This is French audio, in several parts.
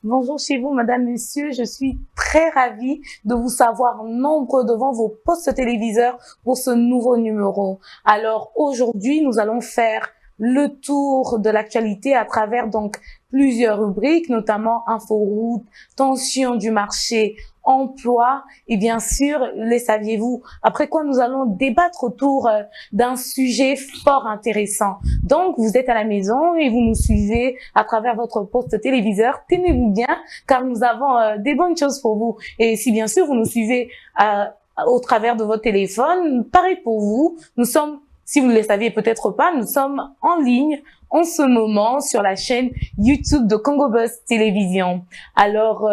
Bonjour chez vous, madame, monsieur. Je suis très ravie de vous savoir nombreux devant vos postes téléviseurs pour ce nouveau numéro. Alors aujourd'hui, nous allons faire le tour de l'actualité à travers donc plusieurs rubriques, notamment inforoute, tension du marché, emploi et bien sûr, les saviez-vous. Après quoi, nous allons débattre autour d'un sujet fort intéressant. Donc, vous êtes à la maison et vous nous suivez à travers votre poste téléviseur. Tenez-vous bien, car nous avons des bonnes choses pour vous. Et si bien sûr, vous nous suivez au travers de votre téléphone, pareil pour vous. Nous sommes, si vous ne le saviez peut-être pas, nous sommes en ligne en ce moment sur la chaîne YouTube de Congo Buzz Télévision. Alors,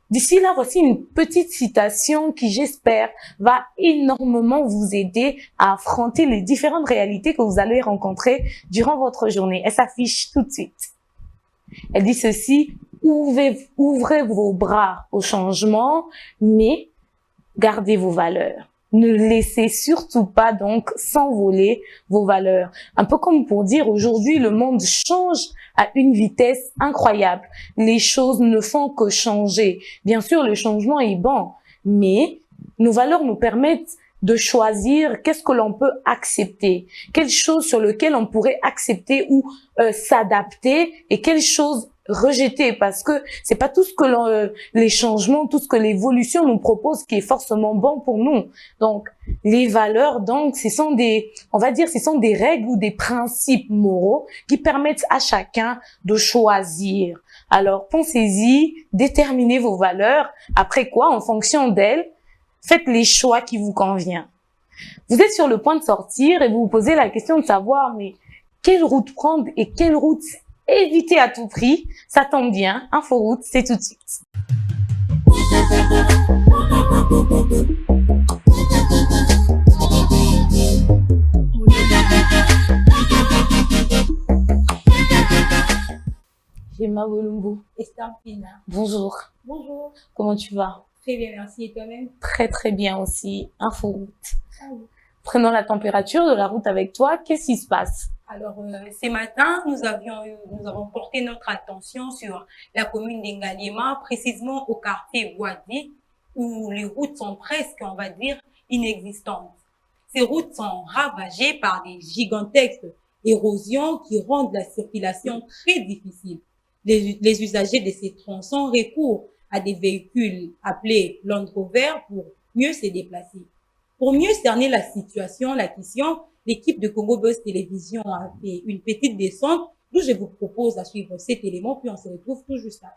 d'ici là, voici une petite citation qui, j'espère, va énormément vous aider à affronter les différentes réalités que vous allez rencontrer durant votre journée. Elle s'affiche tout de suite. Elle dit ceci: ouvrez vos bras au changement, mais gardez vos valeurs. Ne laissez surtout pas donc s'envoler vos valeurs. Un peu comme pour dire, aujourd'hui, le monde change à une vitesse incroyable. Les choses ne font que changer. Bien sûr, le changement est bon, mais nos valeurs nous permettent de choisir qu'est-ce que l'on peut accepter, quelles choses sur lesquelles on pourrait accepter ou s'adapter et quelles choses rejeter, parce que c'est pas tout ce que les changements, tout ce que l'évolution nous propose qui est forcément bon pour nous. Donc, les valeurs, donc, ce sont des, on va dire, ce sont des règles ou des principes moraux qui permettent à chacun de choisir. Alors, pensez-y, déterminez vos valeurs. Après quoi, en fonction d'elles, faites les choix qui vous conviennent. Vous êtes sur le point de sortir et vous vous posez la question de savoir, mais quelle route prendre et quelle route éviter à tout prix? Ça tombe bien, inforoute, c'est tout de suite. J'ai ma Bolumbu. Estampina. Bonjour. Bonjour. Comment tu vas? Très bien, merci. Et toi-même? Très très bien aussi. Inforoute. Salut. Prenons la température de la route avec toi. Qu'est-ce qui se passe? Alors, ce matin, nous avons porté notre attention sur la commune d'Engaliema, précisément au quartier Boadi, où les routes sont presque, on va dire, inexistantes. Ces routes sont ravagées par des gigantesques érosions qui rendent la circulation très difficile. Les usagers de ces tronçons recourent à des véhicules appelés Land Rover pour mieux se déplacer. Pour mieux cerner la situation, la question, l'équipe de Congo Buzz Télévision a fait une petite descente, d'où je vous propose à suivre cet élément, puis on se retrouve tout juste après.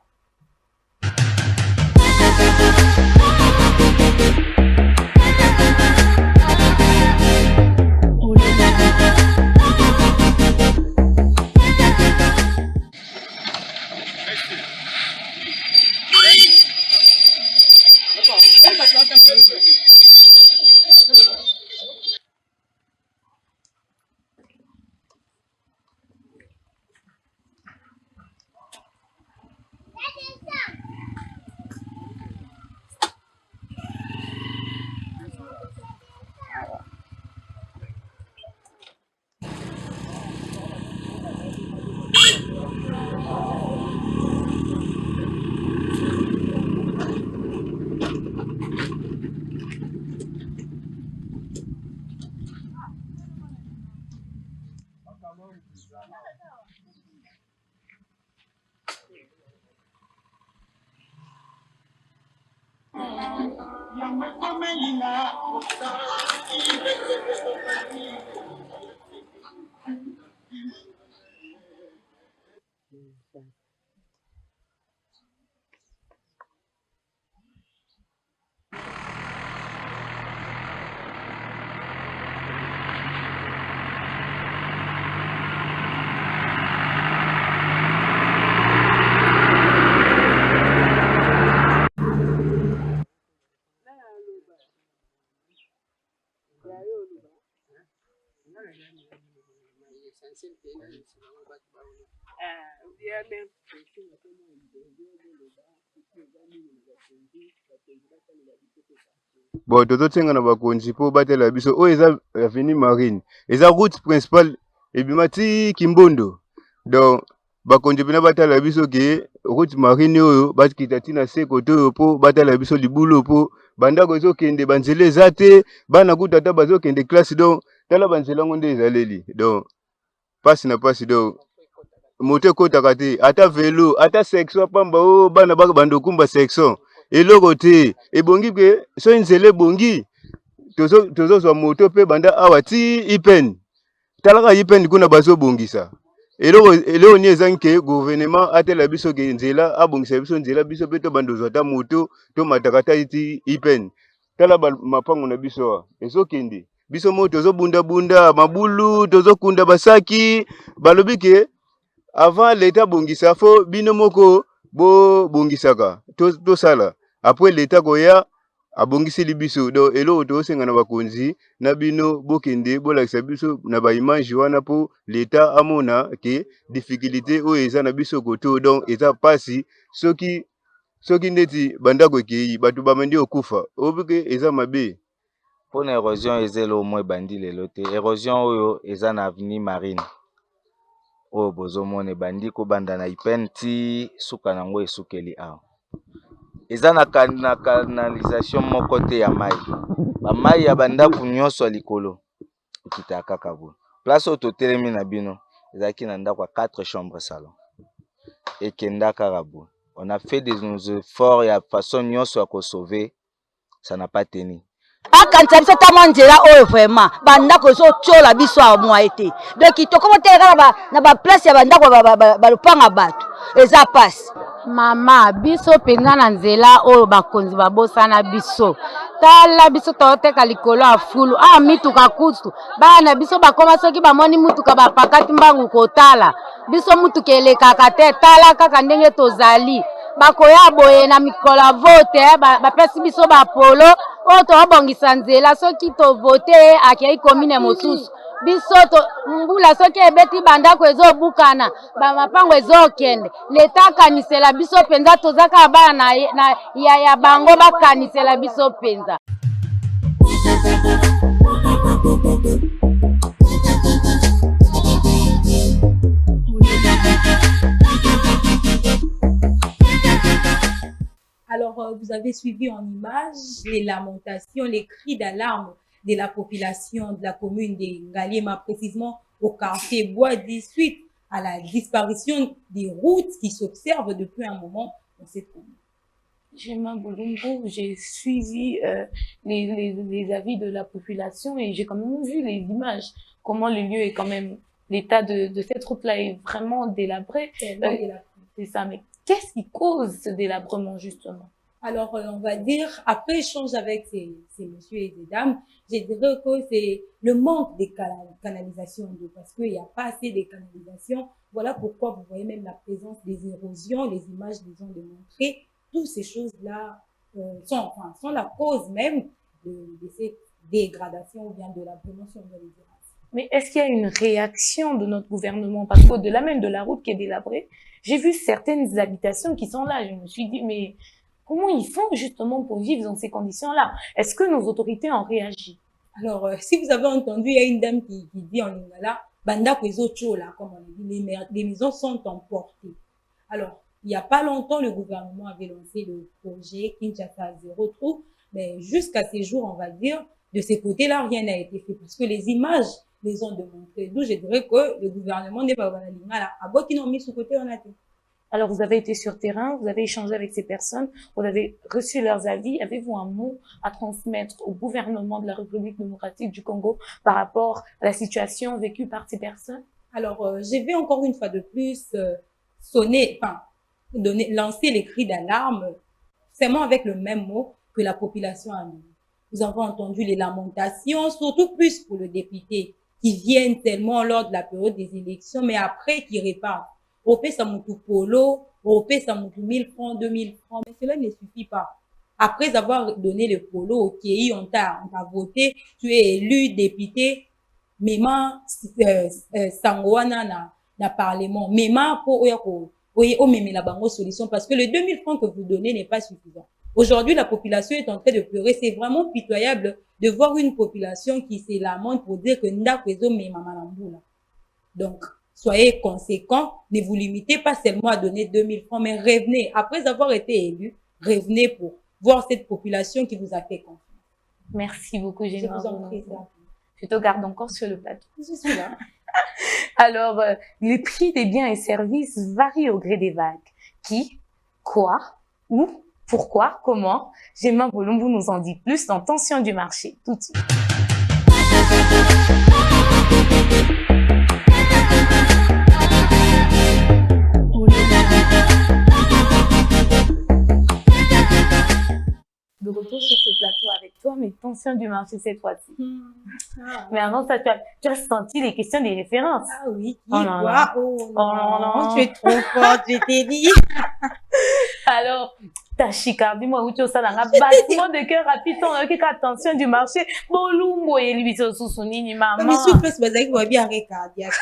Bon, tozotenga na bakonzi po batela biso oyo eza avenue Marine. Eza route principale ebima ti Kimbondo. Donc bakonzi pena batela biso ke route Marine oyo bakita tina se koto oyo po batela biso libulu po bandako ezokende banzela eza te bana kuta ata bazokende classe donc tala banzela ngo nde ezaleli. Donc pasi na pasi donc moto ekotaka te ata velo ata section pamba o bana bando kumba section eloko te ebongi ke so nzela ebongi tozozwa moto mpe banda awa ti ipen talaka ipen kuna bazobongisa eloko ni ezangi ke gouvernement atela biso ke nzela abongisa biso nzela biso mpe to bandozwa ata moto to mataka ta ti ipen tala mapango na biso awa ezokende biso mo tozobundabunda mabulu tozokunda basaki balobi ke avant l'état bongisa fo bino moko bo bongisaka to sala après l'état koya abongisi libiso donc eloko tosenga na bakonzi na bino bokende bolakisa biso na ba image wana po l'état amona ke difficulté oyo eza na biso koto donc eza pasi soki ndeti bandako ekei bato bamandi okufa obike eza mabe mpona érosion ezelo mo ebandi lelo te érosion oyo eza na avenue Marine oyo bozomona ebandi kobanda na ipen ti suka nango esukeli awa eza na canalisation moko te ya mai bamai ya bandako nyonso ya likolo ekitaka kaka boye place oyo totelemi na bino ezalaki na ndako ya 4 chambres salon ekenda kaka boye on a fait des efforts ya façon nyonso ya kosauver ça n'a pas tenu akanisa biso tama nzela oyo vraiment bandako ezotyola biso awa mwa ete donc tokoma teleka na baplace ya bandako balopanga bato eza pasi mama biso mpenza na nzela oyo bakonzi babosana biso tala biso toteka likolo ya fulu mituka kutu bana biso bakoma soki bamoni mutuka bapakati mbangu kotala biso mutuka elekaka te tala kaka ndenge tozali bakoya boye na mikolo ya vote bapesi biso bapolo oyo tobongisa nzela soki tovote akei komine mosusu biso mbula soki ebeti bandako ezobukana bamapango ezokende leta akanisela biso mpenza tozaka bana ya bango bakanisela biso mpenza. Alors, vous avez suivi en images les lamentations, les cris d'alarme de la population de la commune de Ngaliema, précisément au quartier Boadi, suite à la disparition des routes qui s'observent depuis un moment dans cette commune. Gemma Boulumbo, j'ai suivi les avis de la population et j'ai quand même vu les images, comment le lieu est quand même, l'état de cette route-là est vraiment délabré. C'est ça, mais qu'est-ce qui cause ce délabrement, justement? Alors, on va dire, après échange avec ces messieurs et ces dames, je dirais que c'est le manque de canalisation d'eau, parce qu'il n'y a pas assez de canalisation. Voilà pourquoi vous voyez même la présence des érosions, les images les ont démontré. Toutes ces choses-là sont la cause même de cette dégradation ou bien de la promotion de les. Mais est-ce qu'il y a une réaction de notre gouvernement? Parce qu'au-delà même de la route qui est délabrée, j'ai vu certaines habitations qui sont là. Je me suis dit, mais comment ils font justement pour vivre dans ces conditions-là? Est-ce que nos autorités ont réagi? Alors, si vous avez entendu, il y a une dame qui dit en lingala, banda là, comme on dit, les maisons sont emportées. Alors, il n'y a pas longtemps, le gouvernement avait lancé le projet Kinshasa Zéro Trou, mais jusqu'à ces jours, on va dire, de ces côtés-là, rien n'a été fait parce que les images les ont démontré. D'où je dirais que le gouvernement n'est pas là. À quoi qu'ils n'ont mis sous côté, on a été. Alors, vous avez été sur terrain, vous avez échangé avec ces personnes, vous avez reçu leurs avis. Avez-vous un mot à transmettre au gouvernement de la République démocratique du Congo par rapport à la situation vécue par ces personnes? Alors, je vais encore une fois de plus lancer les cris d'alarme, seulement avec le même mot que la population a mis. Nous avons entendu les lamentations, surtout plus pour le député, qui viennent tellement lors de la période des élections, mais après qui repartent. Opé ça monte polo, opé ça monte 1000 francs, 2000 francs, mais cela ne suffit pas. Après avoir donné le polo, ok, on t'a voté, tu es élu député, mema sangoana na parlement mema po o memela bango solution parce que les 2000 francs que vous donnez n'est pas suffisant. Aujourd'hui, la population est en train de pleurer. C'est vraiment pitoyable de voir une population qui se lamente pour dire que ndakwezo mema malambula. Donc, soyez conséquents, ne vous limitez pas seulement à donner 2000 francs, mais revenez. Après avoir été élu, revenez pour voir cette population qui vous a fait confiance. Merci beaucoup, Génie. Je vous en prie. Je te garde encore sur le plateau. Je suis là. Alors, les prix des biens et services varient au gré des vagues. Qui, quoi, où, pourquoi, comment? Gemma Bolumbu nous en dit plus dans Tension du marché. Tout de suite. De retour sur ce plateau avec toi, mais Tension du marché cette fois-ci. Mais avant ça, tu as senti les questions des références. Ah oui, qui, oh non, quoi? non. Oh non, tu es trop forte, je t'ai dit. Alors, Tachika, dis-moi où tu as ça dans un bâtiment de cœur rapide, on a attention du marché. Bolumbo et lui, c'est sous-souni, maman. Mais s'il vous plaît, c'est parce que vous avez bien arrêt cardiaque.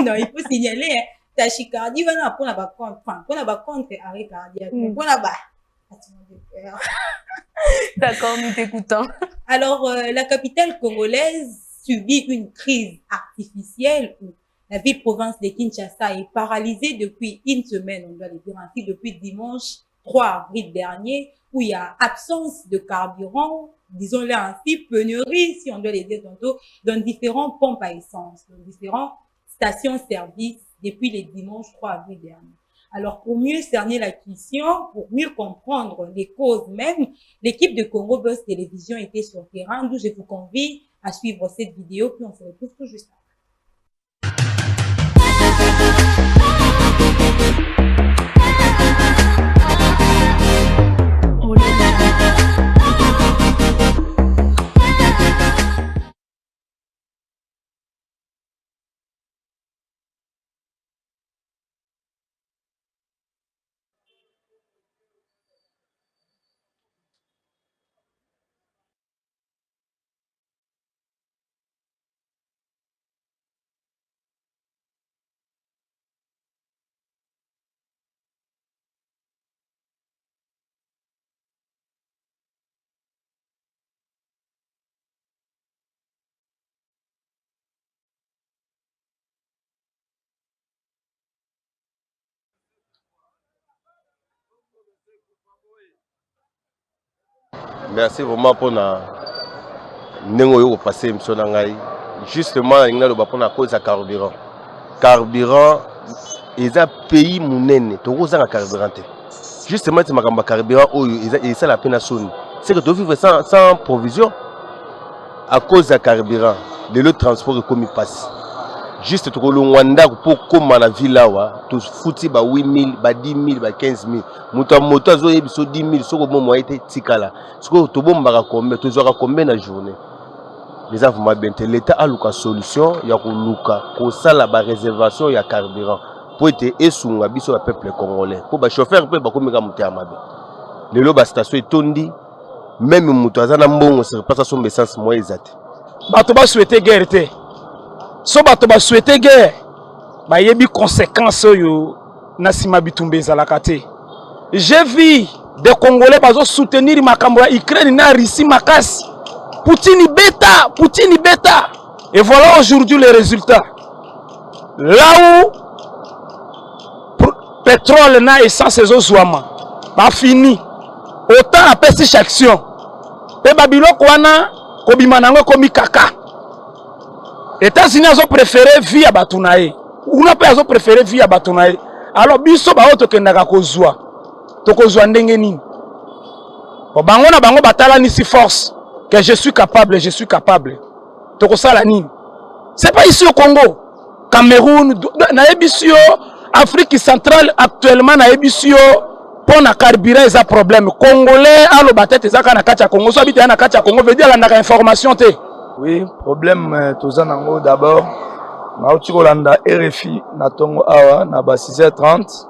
Non, il faut signaler, hein. Tachicardie, voilà, pour la contre, pour la contre, arrêt cardiaque. Pour la bas. D'accord, nous t'écoutons. Alors, la capitale congolaise subit une crise artificielle où la ville-province de Kinshasa est paralysée depuis une semaine, on doit le dire ainsi, depuis dimanche 3 avril dernier, où il y a absence de carburant, disons-le ainsi, pénurie, si on doit le dire tantôt, dans différents pompes à essence, dans différentes stations-service depuis le dimanche 3 avril dernier. Alors, pour mieux cerner la question, pour mieux comprendre les causes même, l'équipe de Congo Buzz Télévision était sur le terrain, d'où je vous convie à suivre cette vidéo, puis on se retrouve tout juste après. Merci vraiment pour na nengo yo passer émission na ngai. Justement il ngalo ba pour na cause ya carburant. Carburant est un pays munene to ko zanga carburant. Justement c'est makamba carburant oyo et ça la peine à sonner. C'est que tu vivre sans provision à cause de carburant. Le transport est comme il passe. Juste tu le Rwanda pour comme la ville là, tu fouti ba 8000, ba 10000, ba 15000. Moto azo yebiso 10000 soko bon moi été tikala. Soko to bomba combien, tu zora combien na journée. Les enfants bien l'État a luka solution ya ko luka ko sala ba réservation ya carburant pour être esunga biso ya peuple congolais. Pour ba chauffeur pe ba komika muté amabe. Lelo ba station etondi même moto azana mbongo se passe son essence moi ezate. Bato ba souhaiter guerre te. So bato ba souhaiter guerre ba yebi conséquences yo na sima bitumbe ezalaka te. J'ai vu des Congolais bazo soutenir makambo ya Ukraine na Russie makasi. Poutine bêta. Et voilà aujourd'hui les résultats. Là où pétrole na essence ezozwama ba fini. Autant après cette action. Et babiloko wana kobima nango komi kaka. États-Unis ont préféré via Batunae. Ou n'a pas préféré via Batunae. Alors biso ba oto kendaka kozwa. Tokozwa ndenge nini. Bango na bango batala ni si force que je suis capable. Tokosala nini. C'est pas ici au Congo. Cameroun, na ebisio Afrique centrale actuellement na ebisio pour na carburant eza problème. Congolais alo batete ezaka na kacha Congo. So habite na kacha Congo veut dire la ndaka information te. Oui, problème tozanango d'abord. Na otikolanda RFI na tongo awa na ba 6h30.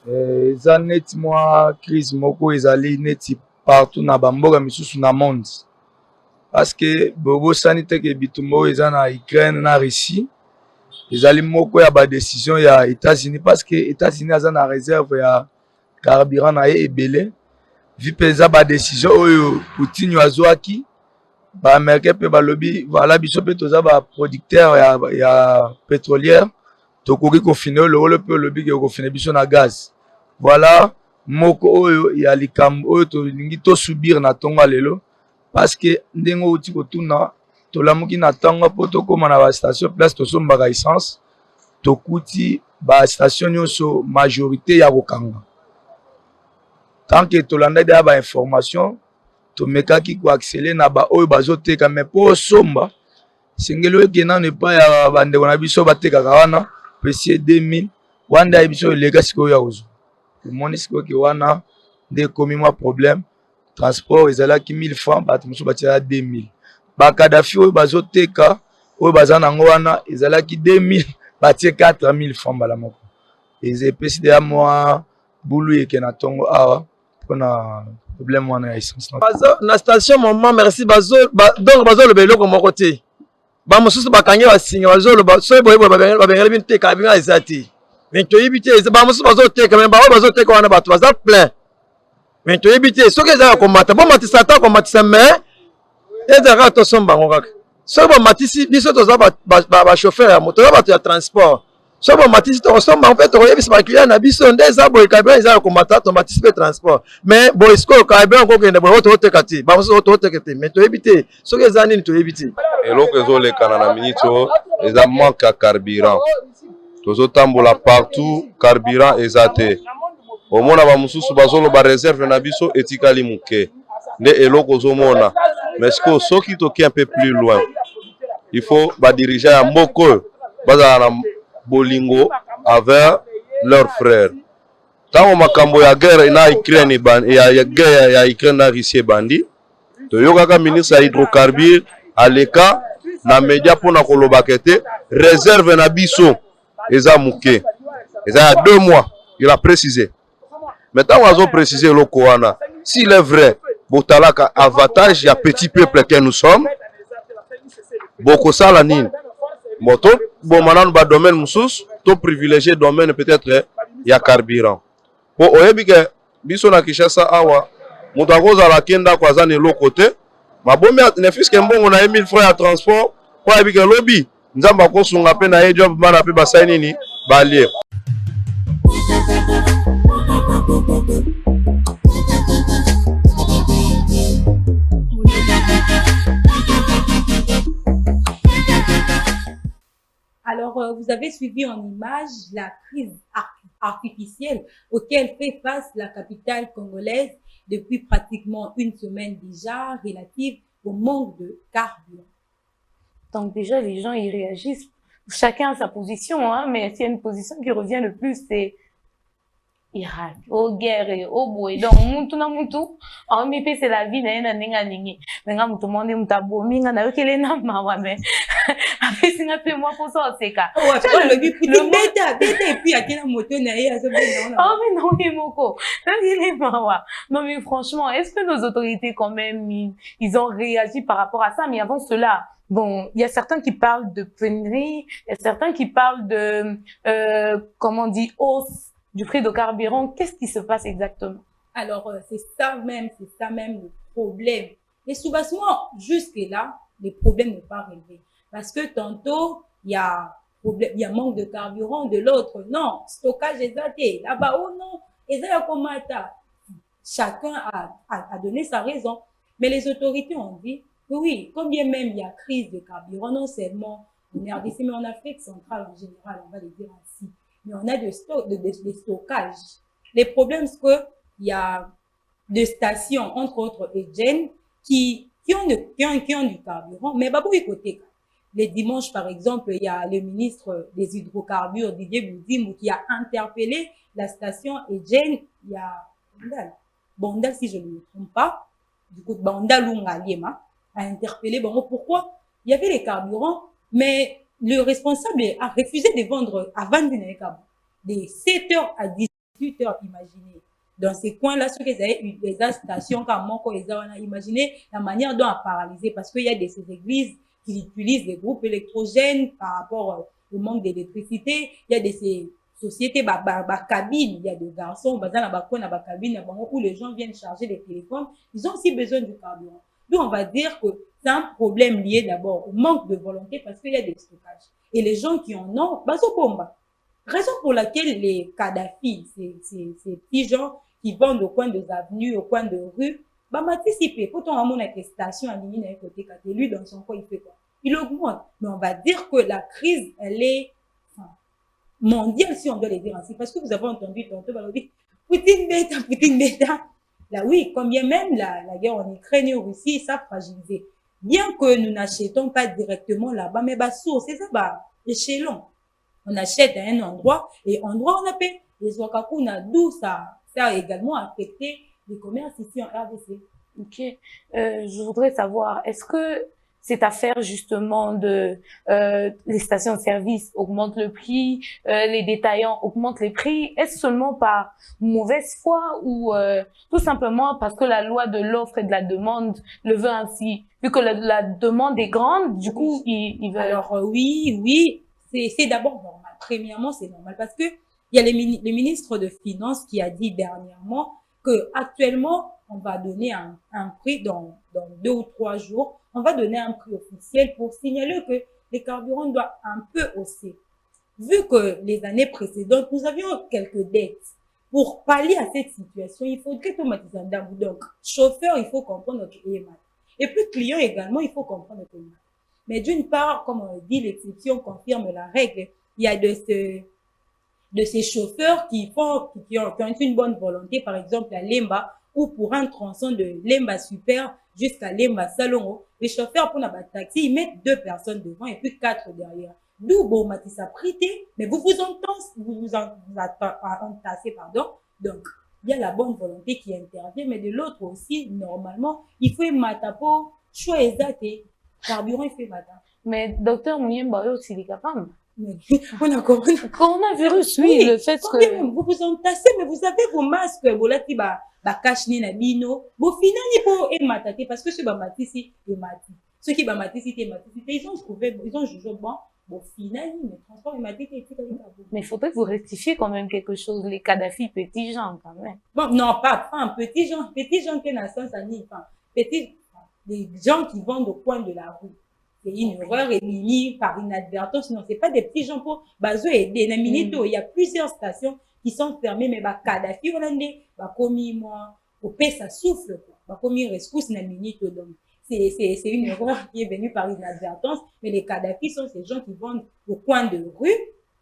Eza neti mwa crise moko ezali neti partout na bamboka misusu na monde. parce que bobo sanité que bitumbo eza na Ukraine na Russie ezali moko ya ba décision ya États-Unis parce que États-Unis aza na réserve ya carburant na ye ebele vu peza ba décision oyo Poutine azwaki ba américain pe balobi voilà biso pe toza ba producteur ya pétrolière tokoki kofine le pe lobi ke kofine biso na gaz voilà moko oyo ya likambo oyo tolingi tosubir na ntongo lelo parce que ndenge outi kotuna tolamuki na ntango mpo tokóma na bastation place tosombaka essence tokuti bastation nyonso majorité ya kokanga tant que tolandaki ya bainformation tomekaki koaccélere na baoyo bazoteka me mpo osomba sengeli oyoke nano epai ya bandeko na biso batekaka wana pesi 2000 wanda ya biso eleka sikoyo ya kozwa omoni sikoyo ke wana nde ekomi mwa problème transport ezalaki 1000 francs bato mosusu batiaka 2000 bakadafi oyo bazoteka oyo baza nango wana ezalaki 2000 batie 4000 francs mbala moko eza epesi deya mwa bulu eke na ntongo awa mpona problème wana ya essence na station moment merci donc bazoloba eloko moko te bamosusu bakangi basinga bazoloba soki boyeboye babengeli bino teka binga eza te mais toyebi te bamosusu bazoteka me baoyo bazoteka wana bato baza plein mais toyebi te soki ezaka komata bomatisa ata komatisa mais ezalaka tosomba bango kaka soki bomatisi biso toza bachauffeur ya moto toza bato ya transport soki bomatisi tokosomba bango mpe tokoyebisa bakiliya na biso nde eza boye carburant ezaka komata tomatisi mpe transport mais boye sikoyo carburant kokende boye oyo tokoteka te bamosusu oyo tokoteka te mais toyebi te soki eza nini toyebi te eloko ezolekana na miniti oyo eza manque ya carburant tozotambola partout carburant eza te omona bamosusu bazoloba réserve na biso etikali moke nde eloko ozomona mais sikoyo soki toki un peu plus loin il faut badirige ya mboka oyo bazala na bolingo envers leurs frères ntango makambo ya guerre na Ukraine ya guerre ya Ukraine na Russie ebandi toyokaka ministre ya hydrocarbure aleka na media mpona kolobaka ete réserve na biso eza moke eza ya 2 mois il a précisé mais ntango azoprécise eloko wana s'il est vrai botalaka avantage ya petit peuple que nous sommes bokosala nini bon to boma nanu badomaine mosusu to privilégié domaine peut-être ya carburant po oyebi ke biso na Kinshasa awa moto akozala ke ndako aza na eloko te mabomi ne fiske mbongo na ye 1000 francs ya transport po ayebi ke lobi nzambe akosunga mpe na ye job bana mpe basali nini balie. Alors, vous avez suivi en image la crise artificielle auquel fait face la capitale congolaise depuis pratiquement une semaine déjà, relative au manque de carburant. Donc déjà, les gens, ils réagissent, chacun à sa position, hein, mais s'il y a une position qui revient le plus, c'est Irak, au guerre, au boy. Donc, muntu na muntu, en MP, c'est la vie, na nenga ningi. Menga mutu monde mutabo, minga na yokele na mawa, mais, après, c'est un peu moi pour ça, c'est ka. Ouais, le but, bêta, et puis, à quelle moto na yé, à ce moment-là. Ah, mais non, il moko. Non, mais franchement, est-ce que nos autorités, quand même, ils ont réagi par rapport à ça? Mais avant cela, bon, il y a certains qui parlent de pénurie, il y a certains qui parlent de, comment on dit, hausse du prix de carburant. Qu'est-ce qui se passe exactement? Alors, c'est ça même le problème. Et souvent, jusque-là, le problème n'est pas réglé. Parce que tantôt, il y a problème, il y a manque de carburant, de l'autre, non, stockage exalté, là-bas, oh non, et ça, comment ça? Chacun a donné sa raison. Mais les autorités ont dit, oui, combien même il y a crise de carburant, non seulement en RDC, mais en Afrique centrale en général, on va le dire ainsi. Mais on a des stockages. Les problèmes, c'est qu'il y a des stations, entre autres, Egen, qui ont du carburant, mais pas beaucoup côté. Les dimanches, par exemple, il y a le ministre des hydrocarbures, Didier Bouzim, qui a interpellé la station Egen. Il y a Bandal, si je ne me trompe pas, du coup, Bandal ou Ngaliema, a interpellé, bon, pourquoi il y avait les carburants, mais le responsable a refusé de vendre à 21 câbles. De 7h à 18h, imaginez. dans ces coins-là, ceux qui avaient des stations comme Moko et Zawana, imaginez la manière dont à paralyser, parce qu'il y a ces églises qui utilisent des groupes électrogènes par rapport au manque d'électricité. Il y a ces sociétés, cabines, il y a des garçons, cabine, où les gens viennent charger les téléphones. Ils ont aussi besoin du carburant. Donc, on va dire que c'est un problème lié d'abord au manque de volonté parce qu'il y a des stockages. Et les gens qui en ont, raison pour laquelle les Kadhafi, ces petits gens qui vendent au coin des avenues, au coin de rues, participer. Pourtant, à mon station à Nini, d'un côté, quand lui, dans son coin, il fait quoi? Il augmente. Mais on va dire que la crise, elle est mondiale, si on doit le dire ainsi. Parce que vous avez entendu tantôt, on dit, Poutine bêta. Là, oui, combien même la guerre en Ukraine et en Russie, ça a fragilisé. Bien que nous n'achetons pas directement là-bas, mais source, c'est ça, échelon. On achète à un endroit, et endroit, on a payé. Les Wakaku, d'où ça a également affecté les commerces ici en RDC. Ok. Je voudrais savoir, est-ce que cette affaire justement de les stations de service augmentent le prix, les détaillants augmentent les prix, est-ce seulement par mauvaise foi ou tout simplement parce que la loi de l'offre et de la demande le veut ainsi? Vu que la demande est grande, du coup, ils veulent... Alors oui, c'est d'abord normal. Premièrement, c'est normal parce que il y a le ministre de Finances qui a dit dernièrement que actuellement on va donner un prix dans 2 ou 3 jours, on va donner un prix officiel pour signaler que les carburants doivent un peu hausser. Vu que les années précédentes, nous avions quelques dettes. Pour pallier à cette situation, il faudrait automatiser un d'abord. Donc, chauffeur, il faut comprendre notre EMA. Et puis, client également, il faut comprendre notre EMA. Mais d'une part, comme on dit, l'exception confirme la règle. Il y a de ces chauffeurs qui ont une bonne volonté, par exemple à Lemba, ou pour un tronçon de Lemba Super jusqu'à Lemba Salongo, les chauffeurs pour la taxi, ils mettent 2 personnes devant et puis 4 derrière. D'où bon Matissa prité, mais vous entassez, pardon. Donc, il y a la bonne volonté qui intervient, mais de l'autre aussi, normalement, il faut matapo, choix exact, carburant, il fait matin. Mais docteur Mouyemba aussi, il est capable. On a coronavirus, oui, le fait que... Vous vous entassez, mais vous avez vos masques, vous l'avez cache na bino, vous finissez pour ématater, parce que ce bamatisi est mati. Ceux qui bamatisi est mati, ils ont jugé bon, bon, finalement, mais transport ématique, mais il faudrait que vous rectifier quand même quelque chose, les Kadhafi, petits gens, quand même. Bon, non, pas un petit gens qui n'a sens à ni, les gens qui vendent au coin de la rue. C'est une erreur émise par inadvertance. Non, c'est pas des petits gens pour aider. Il y a plusieurs stations qui sont fermées, mais Kadhafi, commis moi, au pays, ça souffle, commis rescousse na minute. Donc, c'est une erreur qui est venue par inadvertance, mais les Kadhafi sont ces gens qui vendent au coin de rue,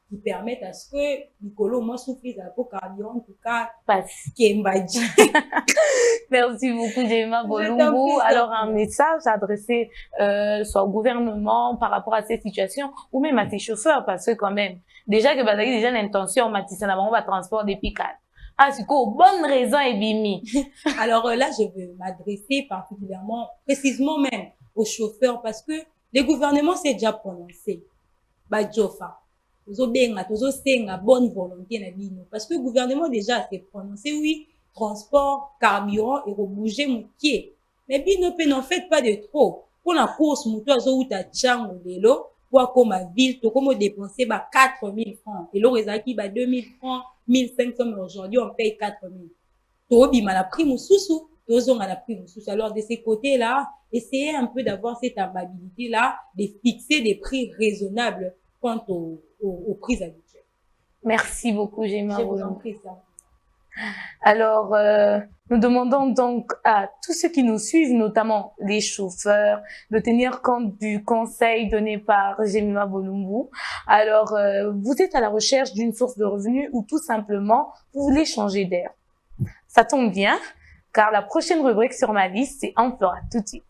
qui permettent à ce que Nicolo, moi, souffle à carburant, en tout cas, passe. Merci beaucoup, Jemima Bolumbu. Alors, un message adressé soit au gouvernement par rapport à cette situation, ou même à tes chauffeurs, parce que quand même, déjà que Bazali, déjà l'intention, Matissa, on va transport des picanes. Ah, c'est quoi, bonne raison, Ebimi. Alors là, je veux m'adresser particulièrement, précisément même aux chauffeurs, parce que le gouvernement s'est déjà prononcé. Jofa. Bonne volonté, parce que le gouvernement déjà s'est prononcé, oui, transport, carburant et rebouger moutier. Mais bino pe n'en faites pas de trop. Pour la course, mouto ou ta tchang ou vélo, pour comme ma ville, to comme dépenser 4000 francs. Et l'autre qui 2000 francs, 1500, mais aujourd'hui on paye 4000. Tobi m'a la pris moussou, tozon a la pris moussou. Alors de ces côtés-là, essayez un peu d'avoir cette amabilité-là, de fixer des prix raisonnables quant aux prix habituels. Merci beaucoup, Jemima. Je vous en prie, ça. Alors, nous demandons donc à tous ceux qui nous suivent, notamment les chauffeurs, de tenir compte du conseil donné par Jemima Bolumbu. Alors, vous êtes à la recherche d'une source de revenus ou tout simplement, vous voulez changer d'air. Ça tombe bien, car la prochaine rubrique sur ma liste, c'est Emploi. Tout de suite.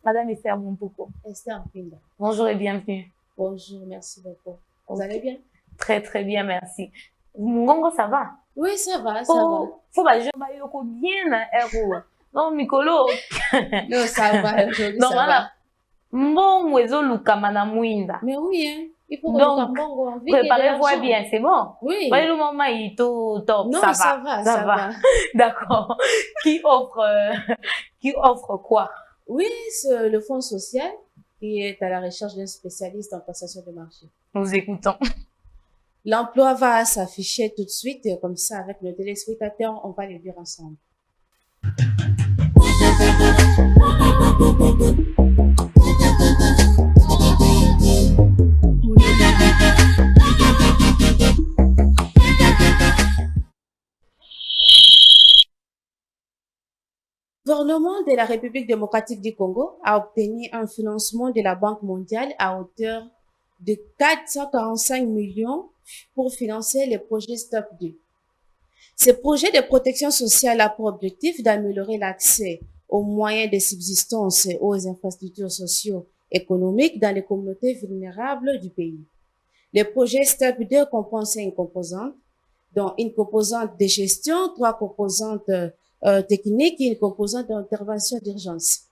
Madame Esther Bompoko. Esther Mpinda. Bonjour et bienvenue. Bonjour, merci beaucoup. Vous allez bien? Très très bien, merci. Mongongo, ça va? Oui, ça va, ça va. Faut pas jouer bien héros. Non, Mikolo. Non, ça va, aujourd'hui, Non, ça voilà. Mbongo ezolukama na mwinda. Mais oui, hein. Il faut que Donc, préparez-vous bien, c'est bon? Oui. Voyez le moment, il est top, Non, ça va. D'accord. Qui offre quoi? Oui, c'est le fonds social qui est à la recherche d'un spécialiste en passation de marché. Nous écoutons. L'emploi va s'afficher tout de suite, comme ça, avec nos téléspectateurs, on va le dire ensemble. Le gouvernement de la République démocratique du Congo a obtenu un financement de la Banque mondiale à hauteur de 445 millions pour financer les projets STOP 2. Ce projet de protection sociale a pour objectif d'améliorer l'accès aux moyens de subsistance et aux infrastructures socio-économiques dans les communautés vulnérables du pays. Le projet STOP 2 comprend 5 composantes, dont une composante de gestion, 3 composantes techniques et une composante d'intervention d'urgence.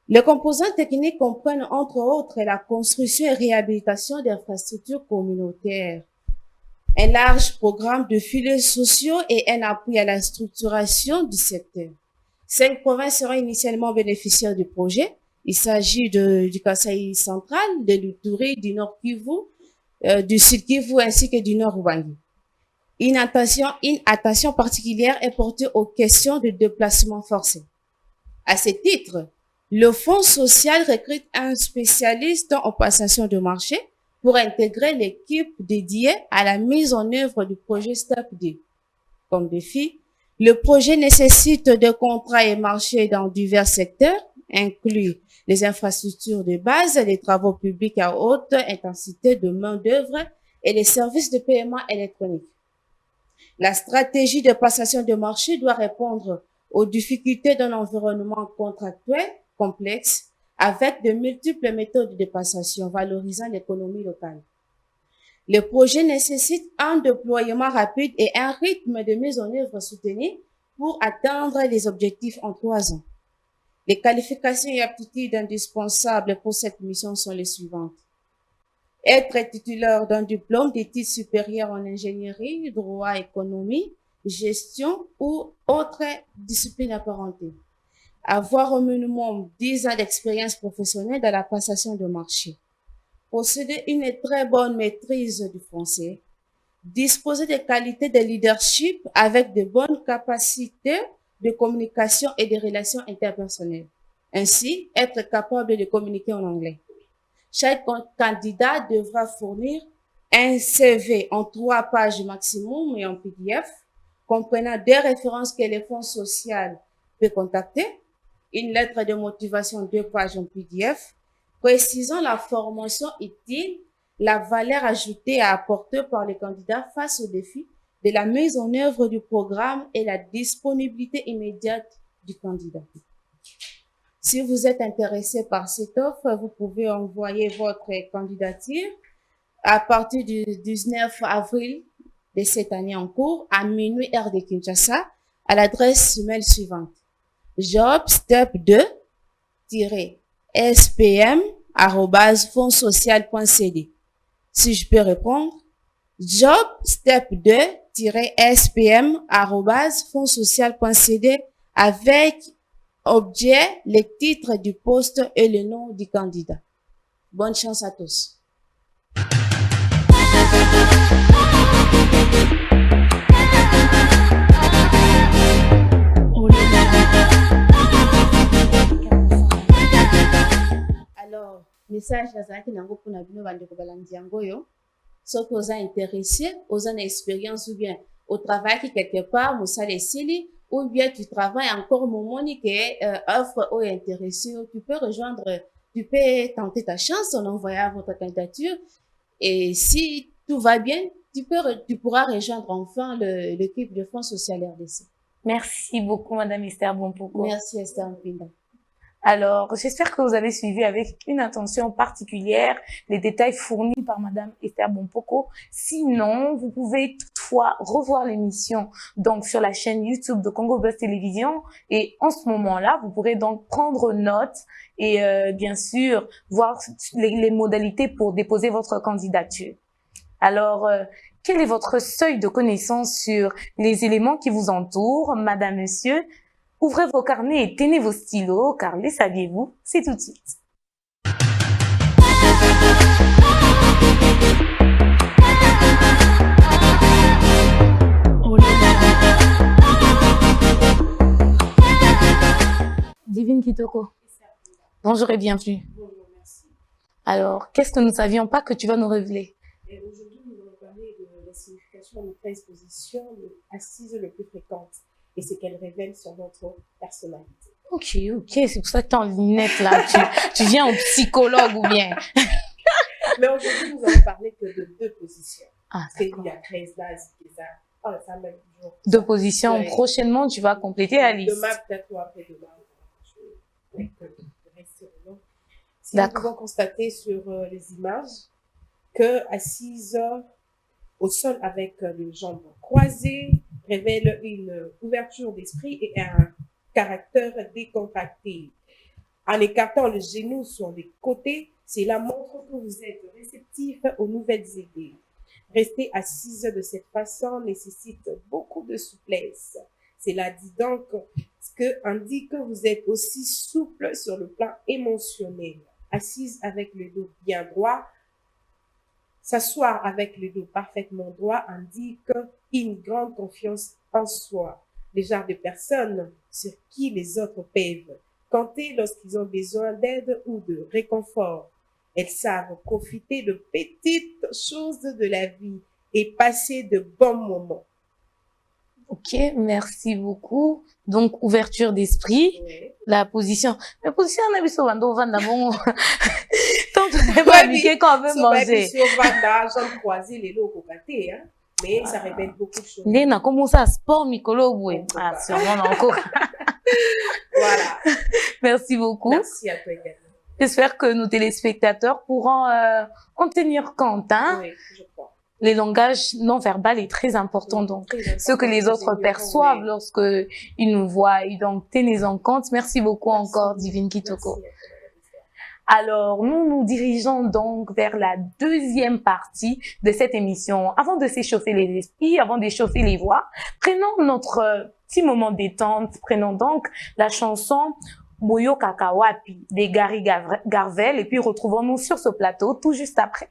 Les composantes techniques comprennent entre autres la construction et réhabilitation d'infrastructures communautaires, un large programme de filets sociaux et un appui à la structuration du secteur. 5 provinces seront initialement bénéficiaires du projet. Il s'agit du Kasaï central, de l'Ituri, du Nord Kivu, du Sud Kivu ainsi que du Nord Ubangi. Une attention particulière est portée aux questions de déplacement forcé. À ce titre, le Fonds social recrute un spécialiste en passation de marché pour intégrer l'équipe dédiée à la mise en œuvre du projet STOP 2. Comme défi, le projet nécessite des contrats et marchés dans divers secteurs, inclut les infrastructures de base, les travaux publics à haute intensité de main-d'œuvre et les services de paiement électronique. La stratégie de passation de marché doit répondre aux difficultés d'un environnement contractuel complexe avec de multiples méthodes de passation valorisant l'économie locale. Le projet nécessite un déploiement rapide et un rythme de mise en œuvre soutenu pour atteindre les objectifs en 3 ans. Les qualifications et aptitudes indispensables pour cette mission sont les suivantes. Être titulaire d'un diplôme d'études supérieures en ingénierie, droit, économie, gestion ou autre discipline apparentée. Avoir au minimum 10 ans d'expérience professionnelle dans la passation de marché. Posséder une très bonne maîtrise du français. Disposer des qualités de leadership avec de bonnes capacités de communication et de relations interpersonnelles. Ainsi, être capable de communiquer en anglais. Chaque candidat devra fournir un CV en 3 pages maximum et en PDF, comprenant 2 références que le Fonds social peut contacter, une lettre de motivation 2 pages en PDF, précisant la formation utile, la valeur ajoutée à apporter par les candidats face aux défis de la mise en œuvre du programme et la disponibilité immédiate du candidat. Si vous êtes intéressé par cette offre, vous pouvez envoyer votre candidature à partir du 19 avril de cette année en cours à minuit heure de Kinshasa à l'adresse mail suivante: jobstep2-spm@fondssocial.cd. Si je peux répondre, jobstep2-spm@fondssocial.cd avec objet, le titre du poste et le nom du candidat. Bonne chance à tous. Alors, message nazalaki nango mpona bino bandeko balandi yango oyo. Soki oza intéressé, oza na expérience ou bien au travail quelque part, mosala esili, ou bien tu travailles encore momoni que offre ou intéressé, tu peux tenter ta chance en envoyant votre candidature. Et si tout va bien, tu pourras rejoindre enfin l'équipe de Fonds social RDC. Merci beaucoup, Madame Esther Bompoko. Merci, Esther Mpinda. Alors, j'espère que vous avez suivi avec une attention particulière les détails fournis par Madame Esther Bompoko. Sinon, vous pouvez toutefois revoir l'émission donc sur la chaîne YouTube de Congo Buzz Télévision. Et en ce moment-là, vous pourrez donc prendre note et bien sûr voir les modalités pour déposer votre candidature. Alors, quel est votre seuil de connaissance sur les éléments qui vous entourent, Madame, Monsieur? Ouvrez vos carnets et tenez vos stylos, car les saviez-vous, c'est tout de suite. Divine Kitoko, bonjour et bienvenue. Bonjour, merci. Alors, qu'est-ce que nous ne savions pas que tu vas nous révéler? Aujourd'hui, nous allons parler de la signification de 13 positions assises les plus fréquentes et ce qu'elles révèlent sur notre personnalité. Ok, c'est pour ça que tu es en lunettes là. tu viens au psychologue ou bien? Mais aujourd'hui, nous allons parler que de 2 positions. Ah, il y a 13 là, c'est ça. Oh, ça même jour. 2 positions. Ouais. Prochainement, tu vas compléter la liste. Demain, peut-être, ou après-demain. Si nous pouvons constater sur les images que assise au sol avec les jambes croisées révèle une ouverture d'esprit et un caractère décontracté. En écartant les genoux sur les côtés, cela montre que vous êtes réceptif aux nouvelles idées. Rester assise de cette façon nécessite beaucoup de souplesse. Cela dit donc que indique que vous êtes aussi souple sur le plan émotionnel. Assise avec le dos bien droit, s'asseoir avec le dos parfaitement droit indique une grande confiance en soi. Le genre de personnes sur qui les autres peuvent compter lorsqu'ils ont besoin d'aide ou de réconfort. Elles savent profiter de petites choses de la vie et passer de bons moments. Ok, merci beaucoup. Donc, ouverture d'esprit, oui. La position on a vu sur Vando Vandamon. Tant que tu n'es pas habitué quand on veut manger. Sur Vanda, j'en croisé les lots cocatés, hein. Mais ça révèle beaucoup de choses. Léna, comment ça, sport, Mikolo, oui. Ah, sûrement encore. Voilà. Merci beaucoup. Merci à toi également. J'espère que nos téléspectateurs pourront en tenir compte, hein. Oui, je crois. Les langages non verbal est très important, donc ce que les autres perçoivent lorsque ils nous voient, et donc tenez-en compte. Merci beaucoup encore, Divine Kitoko. Alors, nous dirigeons donc vers la deuxième partie de cette émission. Avant de s'échauffer les esprits, avant d'échauffer les voix, prenons notre petit moment détente. Prenons donc la chanson Boyo Kakawapi de Gary Garvel et puis retrouvons-nous sur ce plateau tout juste après.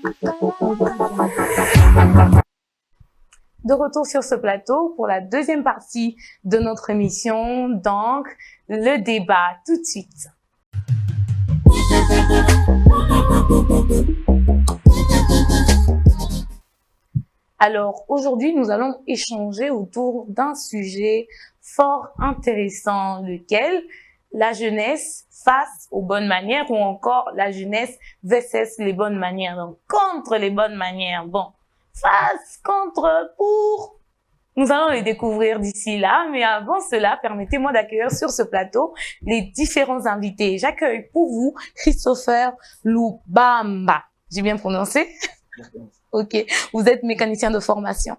De retour sur ce plateau pour la deuxième partie de notre émission, donc le débat tout de suite. Alors aujourd'hui, nous allons échanger autour d'un sujet fort intéressant, lequel la jeunesse face aux bonnes manières ou encore la jeunesse versus les bonnes manières, donc contre les bonnes manières. Bon, face, contre, pour. Nous allons les découvrir d'ici là, mais avant cela, permettez-moi d'accueillir sur ce plateau les différents invités. J'accueille pour vous Christopher Lubamba. J'ai bien prononcé? Ok. Vous êtes mécanicien de formation.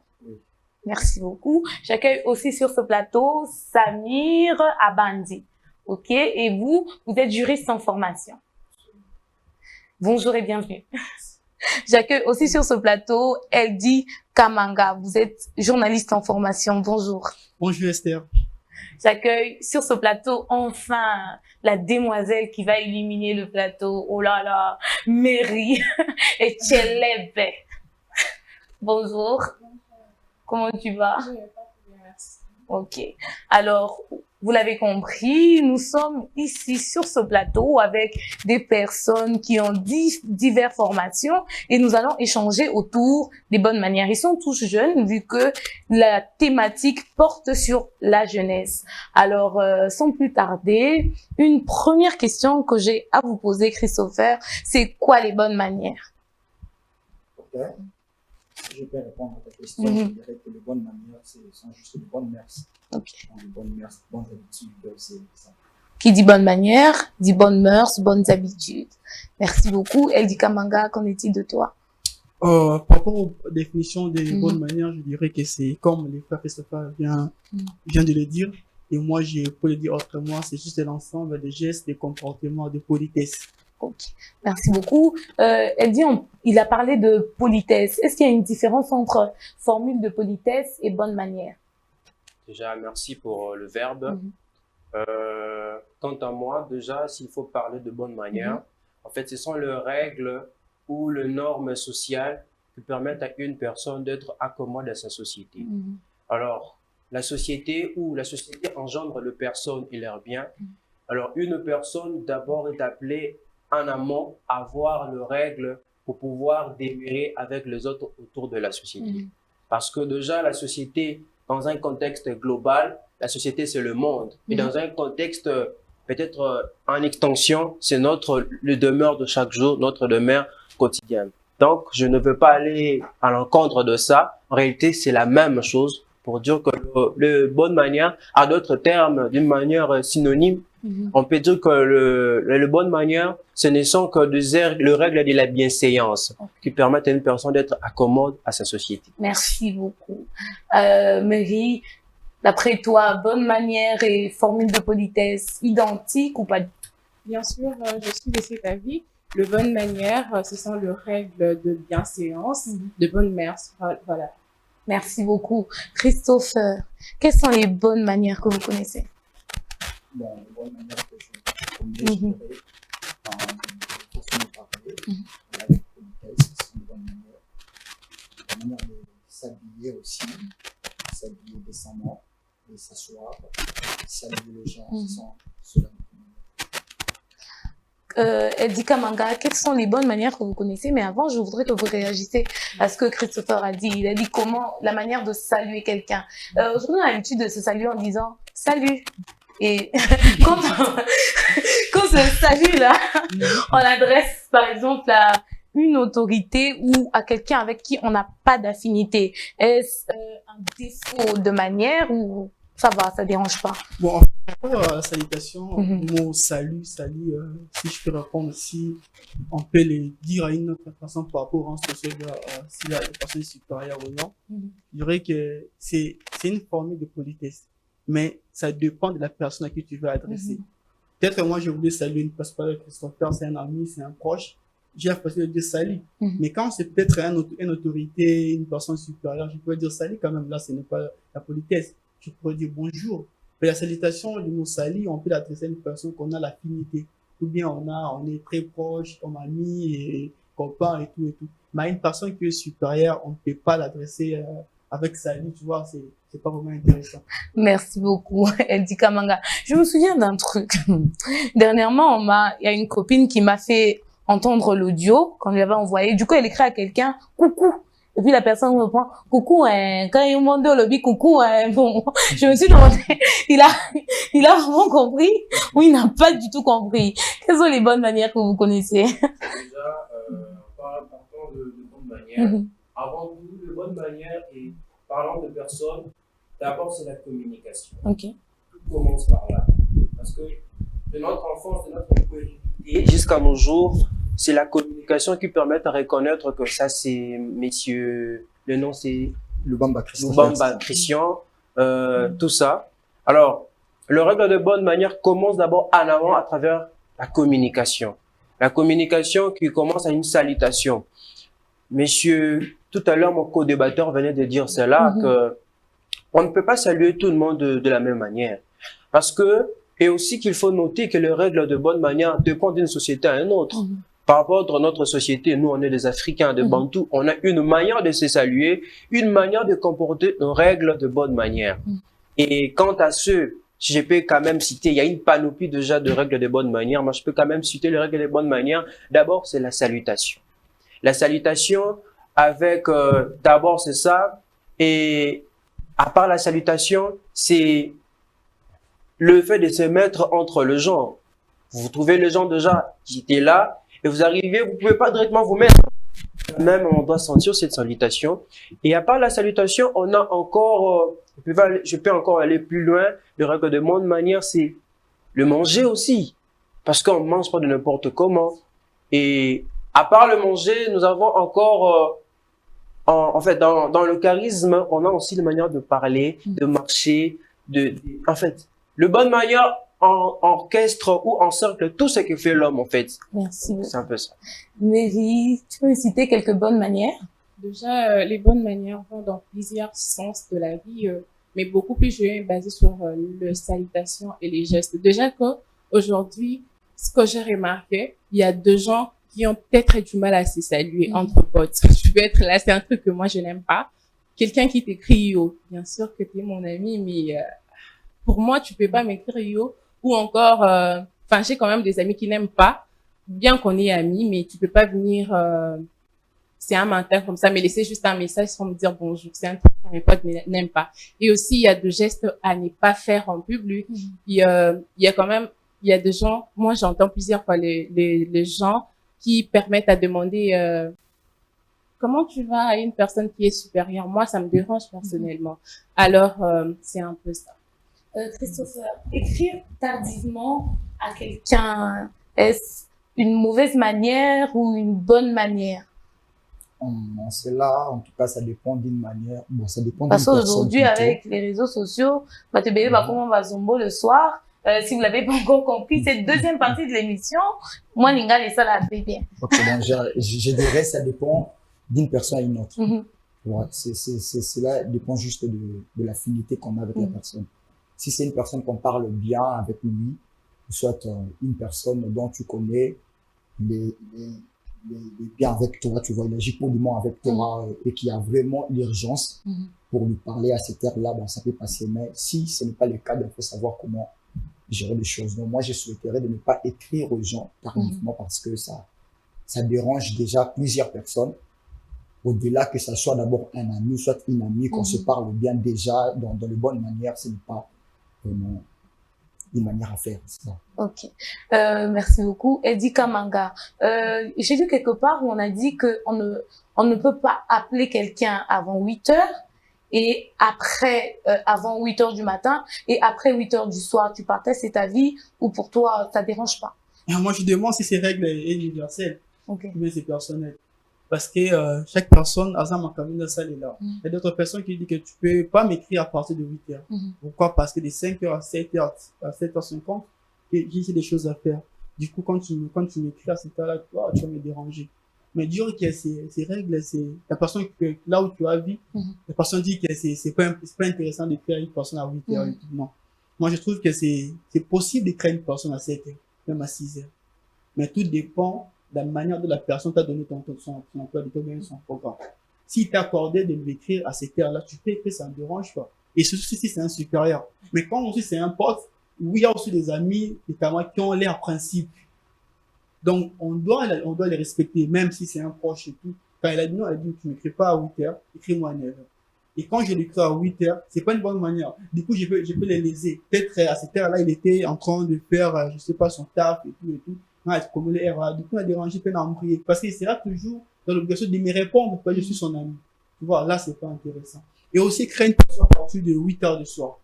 Merci beaucoup. J'accueille aussi sur ce plateau Samir Abandi. Ok. Et vous êtes juriste en formation. Bonjour et bienvenue. J'accueille aussi sur ce plateau Eldi Kamanga. Vous êtes journaliste en formation. Bonjour. Bonjour Esther. J'accueille sur ce plateau enfin la demoiselle qui va illuminer le plateau. Oh là là, Mary et Tchelebe. Bonjour. Comment tu vas? Ok. Alors, vous l'avez compris, nous sommes ici sur ce plateau avec des personnes qui ont diverses formations et nous allons échanger autour des bonnes manières. Ils sont tous jeunes vu que la thématique porte sur la jeunesse. Alors, sans plus tarder, une première question que j'ai à vous poser, Christopher, c'est quoi les bonnes manières? Ok. Si je peux répondre à ta question, je dirais que les bonnes manières, ce sont juste les bonnes mœurs. Okay. Les bonnes mœurs, bonnes habitudes, c'est ça. Qui dit bonne manière, dit bonnes mœurs, bonnes habitudes. Merci beaucoup. Eldi Kamanga, qu'en est-il de toi? Par rapport aux définitions des bonnes manières, je dirais que c'est comme les frères Christopher vient de le dire. Et moi, pour le dire autrement, c'est juste l'ensemble des gestes, des comportements, de politesse. Ok, merci beaucoup. Il a parlé de politesse. Est-ce qu'il y a une différence entre formule de politesse et bonne manière? Déjà, merci pour le verbe. Quant à moi, déjà, s'il faut parler de bonne manière, en fait, ce sont les règles ou les normes sociales qui permettent à une personne d'être accommodée à sa société. Alors, la société engendre les personnes et leurs biens. Alors, une personne d'abord est appelée en amont à avoir les règles pour pouvoir demeurer avec les autres autour de la société. Parce que déjà, la société, dans un contexte global, la société, c'est le monde. Et dans un contexte peut-être en extension, c'est le demeure de chaque jour, notre demeure quotidienne. Donc, je ne veux pas aller à l'encontre de ça. En réalité, c'est la même chose pour dire que le bonne manière, à d'autres termes, d'une manière synonyme, on peut dire que le bonne manière, ce ne sont que les règles de la bienséance qui permettent à une personne d'être accommode à sa société. Merci beaucoup. Mary, d'après toi, bonne manière et formule de politesse identiques ou pas? Bien sûr, je suis de cet avis. Le bonne manière, ce sont les règles de bienséance, de bonne mœurs. Voilà. Merci beaucoup. Christopher, quelles sont les bonnes manières que vous connaissez? Bon, les bonnes manières que je connais, je dirais, pour se parler, avec politesse, ce sont les bonnes manières. La manière de s'habiller aussi, s'habiller décemment, et s'asseoir, saluer les gens, ce sont cela. Eldi Kamanga, quelles sont les bonnes manières que vous connaissez? Mais avant, je voudrais que vous réagissiez à ce que Christopher a dit. Il a dit comment, la manière de saluer quelqu'un. Aujourd'hui, on a l'habitude de se saluer en disant « salut ». Et quand ce salut-là, on l'adresse par exemple à une autorité ou à quelqu'un avec qui on n'a pas d'affinité. Est-ce un défaut de manière ou ça va, ça dérange pas? Bon, par rapport à la salutation, le mot salut, si je peux répondre, si on peut le dire à une autre personne par rapport à un social, si la personne est supérieure ou non, je dirais que c'est une forme de politesse. Mais ça dépend de la personne à qui tu veux adresser. Peut-être moi, je voulais saluer une personne, Christopher, c'est un ami, c'est un proche. J'ai la possibilité de dire salut. Mais quand c'est peut-être une autorité, une personne supérieure, je peux dire salut quand même. Là, ce n'est pas la politesse. Je pourrais dire bonjour. Mais la salutation du mot salut, on peut l'adresser à une personne qu'on a l'affinité. Ou bien on est très proche, comme ami, copain et tout et tout. Mais à une personne qui est supérieure, on ne peut pas l'adresser avec salut, tu vois, c'est pas vraiment intéressant. Merci beaucoup, Eddie Kamanga. Je me souviens d'un truc. Dernièrement, il y a une copine qui m'a fait entendre l'audio quand je l'avais envoyé. Du coup, elle écrit à quelqu'un, coucou. Et puis la personne reprend, coucou, hein. Quand il m'a demandé au lobby, coucou, hein. Bon, je me suis demandé, il a vraiment compris ou il n'a pas du tout compris? Quelles sont les bonnes manières que vous connaissez? Déjà, parlons de bonnes manières. Avant tout, de bonnes manières et parlant de personnes, d'abord c'est la communication. Ok. Tout commence par là. Parce que de notre enfance, de notre puberté jusqu'à nos jours, c'est la communication qui permet de reconnaître que ça c'est messieurs, le nom c'est Lubamba Christian, tout ça. Alors, le règle de bonne manière commence d'abord en avant à travers la communication. La communication qui commence à une salutation. Messieurs, tout à l'heure, mon co-débatteur venait de dire cela, que on ne peut pas saluer tout le monde de la même manière. Parce que, et aussi qu'il faut noter que les règles de bonne manière dépendent d'une société à une autre. Par rapport à notre société, nous, on est des Africains, des Bantous, on a une manière de se saluer, une manière de comporter nos règles de bonne manière. Et quant à ceux, je peux quand même citer, il y a une panoplie déjà de règles de bonne manière, moi je peux quand même citer les règles de bonne manière. D'abord, c'est la salutation. La salutation avec, d'abord c'est ça, et à part la salutation, c'est le fait de se mettre entre les gens. Vous trouvez les gens déjà qui étaient là, et vous arrivez, vous pouvez pas directement vous mettre. Même on doit sentir cette salutation. Et à part la salutation, on a encore, je peux encore aller plus loin. Le règle de bonne manière, c'est le manger aussi. Parce qu'on mange pas de n'importe comment. Et à part le manger, nous avons encore, en fait, dans le charisme, on a aussi la manière de parler, de marcher, en fait, le bonne manière en orchestre ou en cercle, tout ce que fait l'homme, en fait. Merci. C'est un peu ça. Mary, tu peux me citer quelques bonnes manières? Déjà, les bonnes manières vont dans plusieurs sens de la vie, mais beaucoup plus je vais baser sur le salutation et les gestes. Déjà qu'aujourd'hui, ce que j'ai remarqué, il y a deux gens qui ont peut-être du mal à se saluer entre potes. Je vais être là, c'est un truc que moi je n'aime pas. Quelqu'un qui t'écrit yo, bien sûr que tu es mon ami, mais pour moi tu peux pas m'écrire yo. Ou encore, enfin j'ai quand même des amis qui n'aiment pas, bien qu'on est amis, mais tu peux pas venir, c'est un matin comme ça, mais laisser juste un message sans me dire bonjour. C'est un truc que mes potes n'aiment pas. Et aussi il y a des gestes à ne pas faire en public. Il y a quand même, il y a des gens, moi j'entends plusieurs fois les gens qui permettent à demander comment tu vas à une personne qui est supérieure. Moi, ça me dérange personnellement. Alors, c'est un peu ça. Christopher, écrire tardivement à quelqu'un, est-ce une mauvaise manière ou une bonne manière? Cela, en tout cas, ça dépend d'une manière. Bon, ça dépend d'une Parce personne. qu'aujourd'hui, avec les réseaux sociaux, comment on va zombo le soir. Si vous l'avez pas encore compris, cette deuxième partie de l'émission, moi, Ninga, et ça l'a fait bien. Ok, donc je dirais, ça dépend d'une personne à une autre. Ouais, cela dépend juste de l'affinité qu'on a avec la personne. Si c'est une personne qu'on parle bien avec lui, soit une personne dont tu connais, il est bien avec toi, tu vois, il agit poliment avec toi et qui a vraiment l'urgence pour lui parler à cette heure-là, bon, ça peut passer. Mais si ce n'est pas le cas, il faut savoir comment gérer les choses. Donc moi, je souhaiterais de ne pas écrire aux gens tardivement parce que ça dérange déjà plusieurs personnes. Au-delà que ça soit d'abord un ami, soit une amie, qu'on se parle bien déjà dans de bonnes manières, ce n'est pas vraiment une manière à faire. Ok. Merci beaucoup. Eddie Kamanga. J'ai lu quelque part où on a dit que on ne peut pas appeler quelqu'un avant 8 heures et après, avant 8 heures du matin et après 8 heures du soir. Tu partages cet avis ou pour toi, ça dérange pas? Moi, je demande si ces règles sont universelles. Okay. Mais c'est personnel. Parce que chaque personne a sa makamina salle là. Il y a d'autres personnes qui disent que tu peux pas m'écrire à partir de 8 heures. Pourquoi? Parce que de 5 heures à 7 heures, à 7h50, j'ai des choses à faire. Du coup, quand tu m'écris à cette heure-là, tu vas me déranger. Mais dire que ces règles, c'est la personne que là où tu as vu, la personne dit que c'est pas intéressant d'écrire une personne à 8 heures. Non. Moi, je trouve que c'est possible d'écrire une personne à 7 heures, même à 6 heures. Mais tout dépend la manière dont la personne t'a donné son emploi de temps, bien son programme. S'il t'a accordé de l'écrire à cette heure-là, tu peux écrire, ça ne dérange pas. Et surtout si c'est un supérieur. Mais quand aussi c'est un pote, où il y a aussi des amis, notamment, qui ont l'air principe. Donc, on doit les respecter, même si c'est un proche et tout. Quand elle a dit non, elle a dit, tu m'écris pas à 8 heures, écris-moi à 9 heures. Et quand je l'écris à 8 heures, c'est pas une bonne manière. Du coup, je peux les léser. Peut-être à cette heure-là, il était en train de faire, je sais pas, son taf et tout et tout. Non, comme les RA. Du coup, on a dérangé, peine à m'embrouiller. Parce qu'il sera toujours dans l'obligation de me répondre, parce que je suis son ami. Tu vois, là, c'est pas intéressant. Et aussi, créer une personne à partir de 8 heures du soir.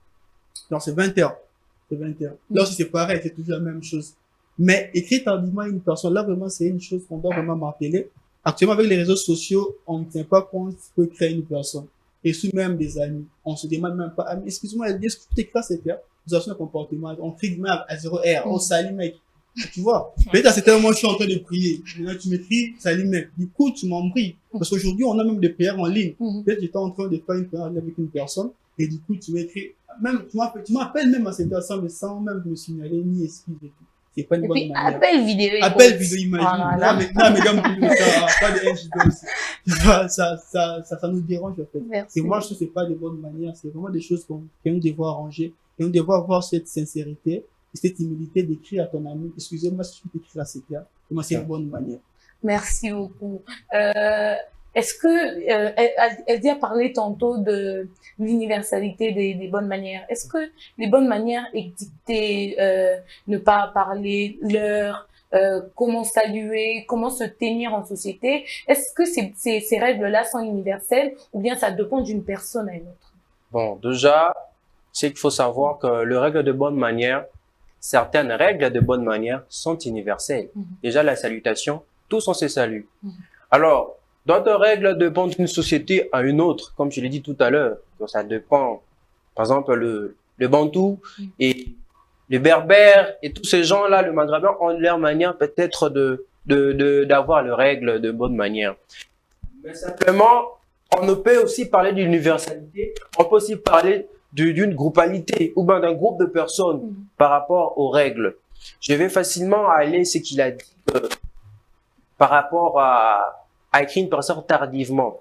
Donc, c'est 20 heures. C'est 20 heures. Là aussi, c'est pareil, c'est toujours la même chose. Mais écrire tardivement une personne, là, vraiment, c'est une chose qu'on doit vraiment marteler. Actuellement, avec les réseaux sociaux, on ne tient pas compte que créer une personne. Et sous même des amis. On se demande même pas, ah, mais excuse-moi, est-ce que tu t'écris à cette heure? Nous avons un comportement, on crie même à 0R, on salit, mec. Tu vois? Peut-être à cet moment, je suis en train de prier. Maintenant, tu m'écris, salut, mec. Du coup, tu m'embrouilles. Parce qu'aujourd'hui, on a même des prières en ligne. Peut-être que j'étais en train de faire une prière en ligne avec une personne, et du coup, tu m'écris, même, tu m'appelles même à cette heure sans même me signaler, ni excuse et tout. C'est pas une bonne manière. Appel vidéo. Appel vidéo, imagine. Là, mais comme pas de NJD aussi. Tu vois, ça nous dérange, en fait. Merci. Et moi, je trouve que c'est pas de bonnes manières. C'est vraiment des choses qu'on doit arranger. Et on doit avoir cette sincérité et cette humilité d'écrire à ton ami. Excusez-moi si je peux t'écrire à cette heure. Moi, c'est une bonne manière. Merci beaucoup. Est-ce que, elle a parlé tantôt de l'universalité des bonnes manières. Est-ce que les bonnes manières dictées, ne pas parler, l'heure, comment saluer, comment se tenir en société, est-ce que ces règles-là sont universelles ou bien ça dépend d'une personne à une autre? Bon, déjà, c'est qu'il faut savoir que les règles de bonne manière, certaines règles de bonne manière sont universelles. Déjà, la salutation, tous on se salue. Alors, d'autres règles dépendent d'une société à une autre, comme je l'ai dit tout à l'heure. Donc, ça dépend. Par exemple, le Bantou et les Berbères et tous ces gens-là, le Maghrébin, ont leur manière peut-être d'avoir les règles de bonne manière. Mais simplement, on ne peut aussi parler d'universalité, on peut aussi parler d'une groupalité ou bien d'un groupe de personnes par rapport aux règles. Je vais facilement aller ce qu'il a dit par rapport à écrire une personne tardivement.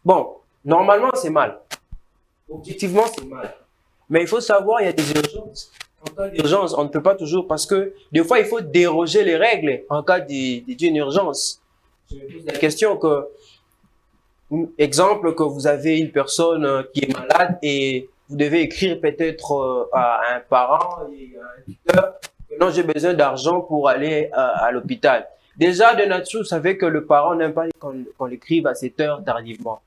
Bon, normalement, c'est mal. Objectivement, c'est mal. Mais il faut savoir, il y a des urgences. En cas d'urgence, on ne peut pas toujours, parce que des fois, il faut déroger les règles en cas d'une urgence. Je me pose la question que, exemple, que vous avez une personne qui est malade et vous devez écrire peut-être à un parent et à un tuteur que non, j'ai besoin d'argent pour aller à l'hôpital. Déjà, de nature, vous savez que le parent n'aime pas qu'on l'écrive à cette heure tardivement.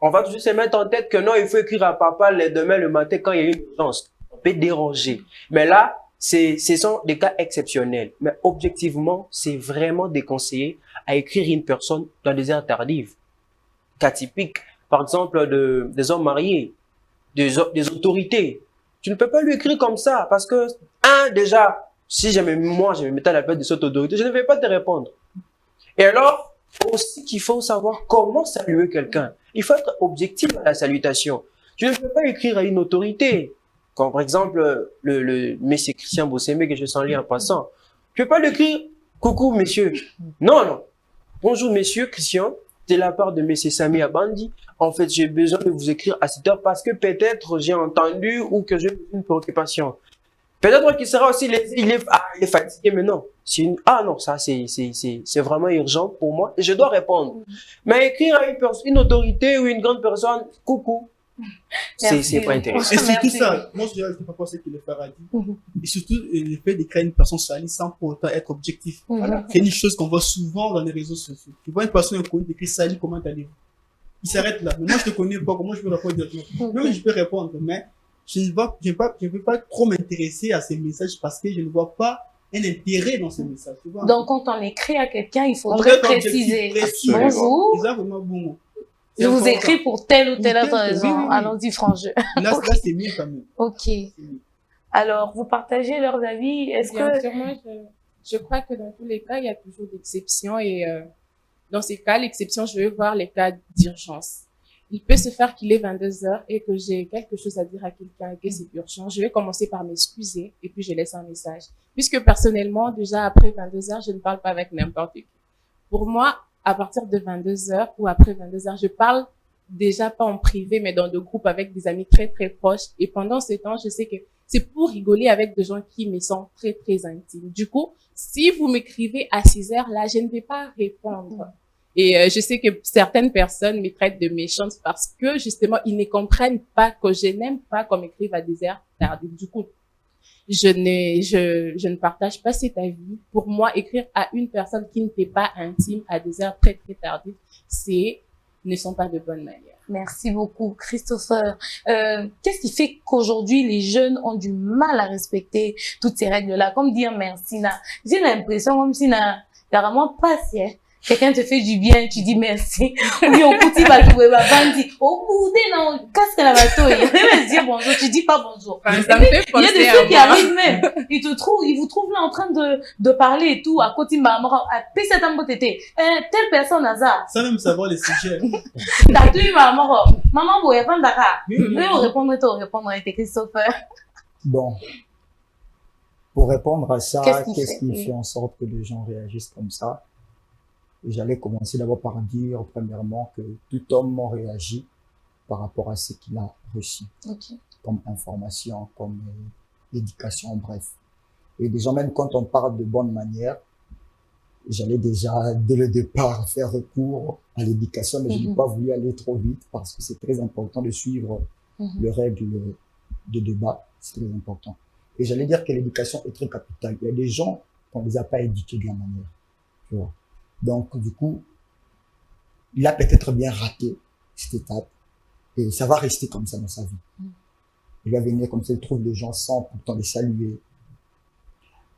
On va toujours se mettre en tête que non, il faut écrire à papa demain le matin quand il y a une urgence. On peut déranger. Mais là, ce sont des cas exceptionnels. Mais objectivement, c'est vraiment déconseillé à écrire une personne dans des heures tardives. Cas typique, par exemple, des hommes mariés, des autorités. Tu ne peux pas lui écrire comme ça parce que, déjà, si je me mettais à la place de cette autorité, je ne vais pas te répondre. Et alors, aussi qu'il faut savoir comment saluer quelqu'un. Il faut être objectif à la salutation. Tu ne peux pas écrire à une autorité, comme par exemple le monsieur Christian Bossémé que je sens lire en passant. Tu ne peux pas lui écrire « Coucou, monsieur ». Non, non. « Bonjour, monsieur Christian, de la part de monsieur Sami Abandi. En fait, j'ai besoin de vous écrire à cette heure parce que peut-être j'ai entendu ou que j'ai une préoccupation. » Peut-être qu'il sera aussi il est fatigué, mais non. Non, ça, c'est vraiment urgent pour moi et je dois répondre. Mais écrire à une autorité ou une grande personne, coucou, c'est pas intéressant. Et surtout ça, moi, je ne sais pas penser que le frère a dit. Et surtout, le fait de créer une personne salie sans pour autant être objectif. Voilà. C'est une chose qu'on voit souvent dans les réseaux sociaux. Tu vois une personne inconnue écrire salut, comment allez-vous? Il s'arrête là. Mais moi, je te connais pas, comment je peux répondre directement? Même je peux répondre, mais je ne veux pas trop m'intéresser à ces messages parce que je ne vois pas un intérêt dans ces messages. Tu vois? Donc, quand on écrit à quelqu'un, il faudrait préciser. Bonjour. Bon. Je vous écris pour telle ou telle autre raison. Allons-y, franchement. Là, c'est mieux quand même. Ok. Alors, vous partagez leurs avis? Est-ce que... Sûr, moi, je crois que dans tous les cas, il y a toujours d'exceptions et dans ces cas, l'exception, je veux voir les cas d'urgence. il peut se faire qu'il est 22h et que j'ai quelque chose à dire à quelqu'un et que c'est urgent. Je vais commencer par m'excuser et puis je laisse un message. Puisque personnellement, déjà après 22h, je ne parle pas avec n'importe qui. Pour moi, à partir de 22h ou après 22h, je parle déjà pas en privé, mais dans des groupes avec des amis très, très proches. Et pendant ce temps, je sais que c'est pour rigoler avec des gens qui me sont très, très intimes. Du coup, si vous m'écrivez à 6h, là, je ne vais pas répondre. Et je sais que certaines personnes me traitent de méchante parce que, justement, ils ne comprennent pas que je n'aime pas qu'on m'écrive à des heures tardives. Du coup, je ne partage pas cet avis. Pour moi, écrire à une personne qui ne t'est pas intime à des heures très, très tardives, ne sont pas de bonnes manières. Merci beaucoup, Christopher. Qu'est-ce qui fait qu'aujourd'hui, les jeunes ont du mal à respecter toutes ces règles-là? Comme dire merci, j'ai l'impression comme si t'as vraiment pas si, hein. Quelqu'un te fait du bien, tu dis merci. Ou bien au petit bateau, bandi. Au bout d'un casque la bateau, il va dire bonjour, tu dis pas bonjour. Ça me fait il y a des ceux qui arrivent même. Ils vous trouvent là en train de parler et tout, à côté, telle personne a ça. Sans même savoir les sujets. T'as tout eu, maman, vous répondez d'accord. Vous répondrez, t'es Christopher. Bon. Pour répondre à ça, qu'est-ce qui fait en sorte que les gens réagissent comme ça? Et j'allais commencer d'abord par dire, premièrement, que tout homme réagit par rapport à ce qu'il a reçu. Comme information, comme éducation, bref. Et déjà, même quand on parle de bonne manière, j'allais déjà, dès le départ, faire recours à l'éducation, mais je n'ai pas voulu aller trop vite parce que c'est très important de suivre les règles de débat. C'est très important. Et j'allais dire que l'éducation est très capitale. Il y a des gens qu'on ne les a pas éduqués de la manière. Tu vois. Donc, du coup, il a peut-être bien raté cette étape et ça va rester comme ça dans sa vie. Il va venir comme ça, il trouve des gens sans pourtant les saluer.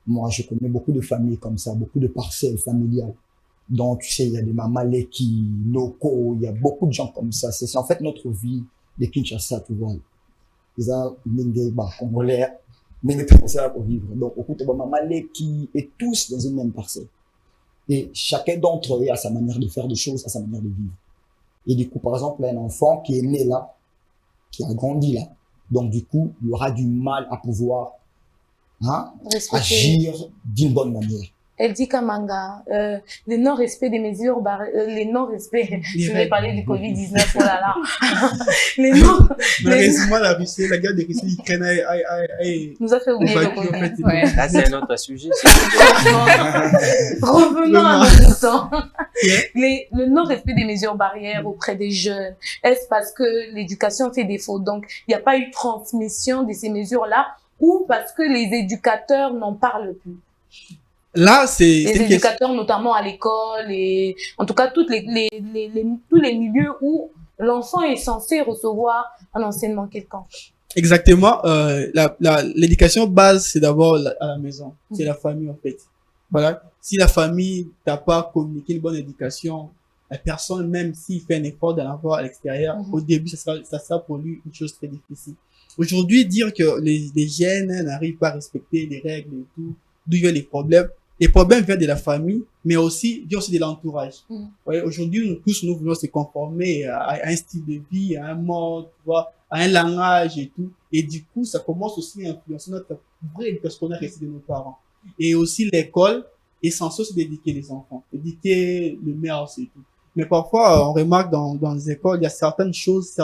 Moi, je connais beaucoup de familles comme ça, beaucoup de parcelles familiales. Donc, tu sais, il y a des Mamaleki, Noko, il y a beaucoup de gens comme ça. C'est en fait notre vie de Kinshasa, tu vois. Ils ont des Congolais, mais ils sont ça pour vivre. Donc, beaucoup de Mamaleki et tous dans une même parcelle. Et chacun d'entre eux a sa manière de faire des choses, a sa manière de vivre. Et du coup, par exemple, un enfant qui est né là, qui a grandi là, donc du coup, il aura du mal à pouvoir agir d'une bonne manière. Elle dit Kamanga, le non-respect des mesures, les non-respect, je vais parler du Covid-19, oh là là. Malheureusement, la Russie, la guerre de Russie, l'Ukraine nous a fait oublier le Covid. Là, c'est un autre sujet. Revenons à notre temps. Le non-respect des mesures barrières auprès des jeunes, est-ce parce que l'éducation fait défaut? Donc, il n'y a pas eu transmission de ces mesures-là ou parce que les éducateurs n'en parlent plus? Là, les éducateurs, notamment à l'école et en tout cas tous les milieux où l'enfant est censé recevoir un enseignement quelconque. Exactement. L'éducation base, c'est d'abord à la maison. C'est la famille, en fait. Voilà. Si la famille n'a pas communiqué une bonne éducation, la personne, même s'il fait un effort d'en avoir à l'extérieur, au début, ça sera pour lui une chose très difficile. Aujourd'hui, dire que les jeunes n'arrivent pas à respecter les règles et tout, d'où viennent les problèmes viennent de la famille, mais aussi de l'entourage. Ouais, aujourd'hui, nous tous, nous voulons se conformer à un style de vie, à un mode, tu vois, à un langage et tout. Et du coup, ça commence aussi à influencer notre vraie éducation qu'on a reçue de nos parents. Et aussi l'école est censée aussi d'éduquer les enfants, éduquer le meilleur et tout. Mais parfois, on remarque dans les écoles, il y a certaines choses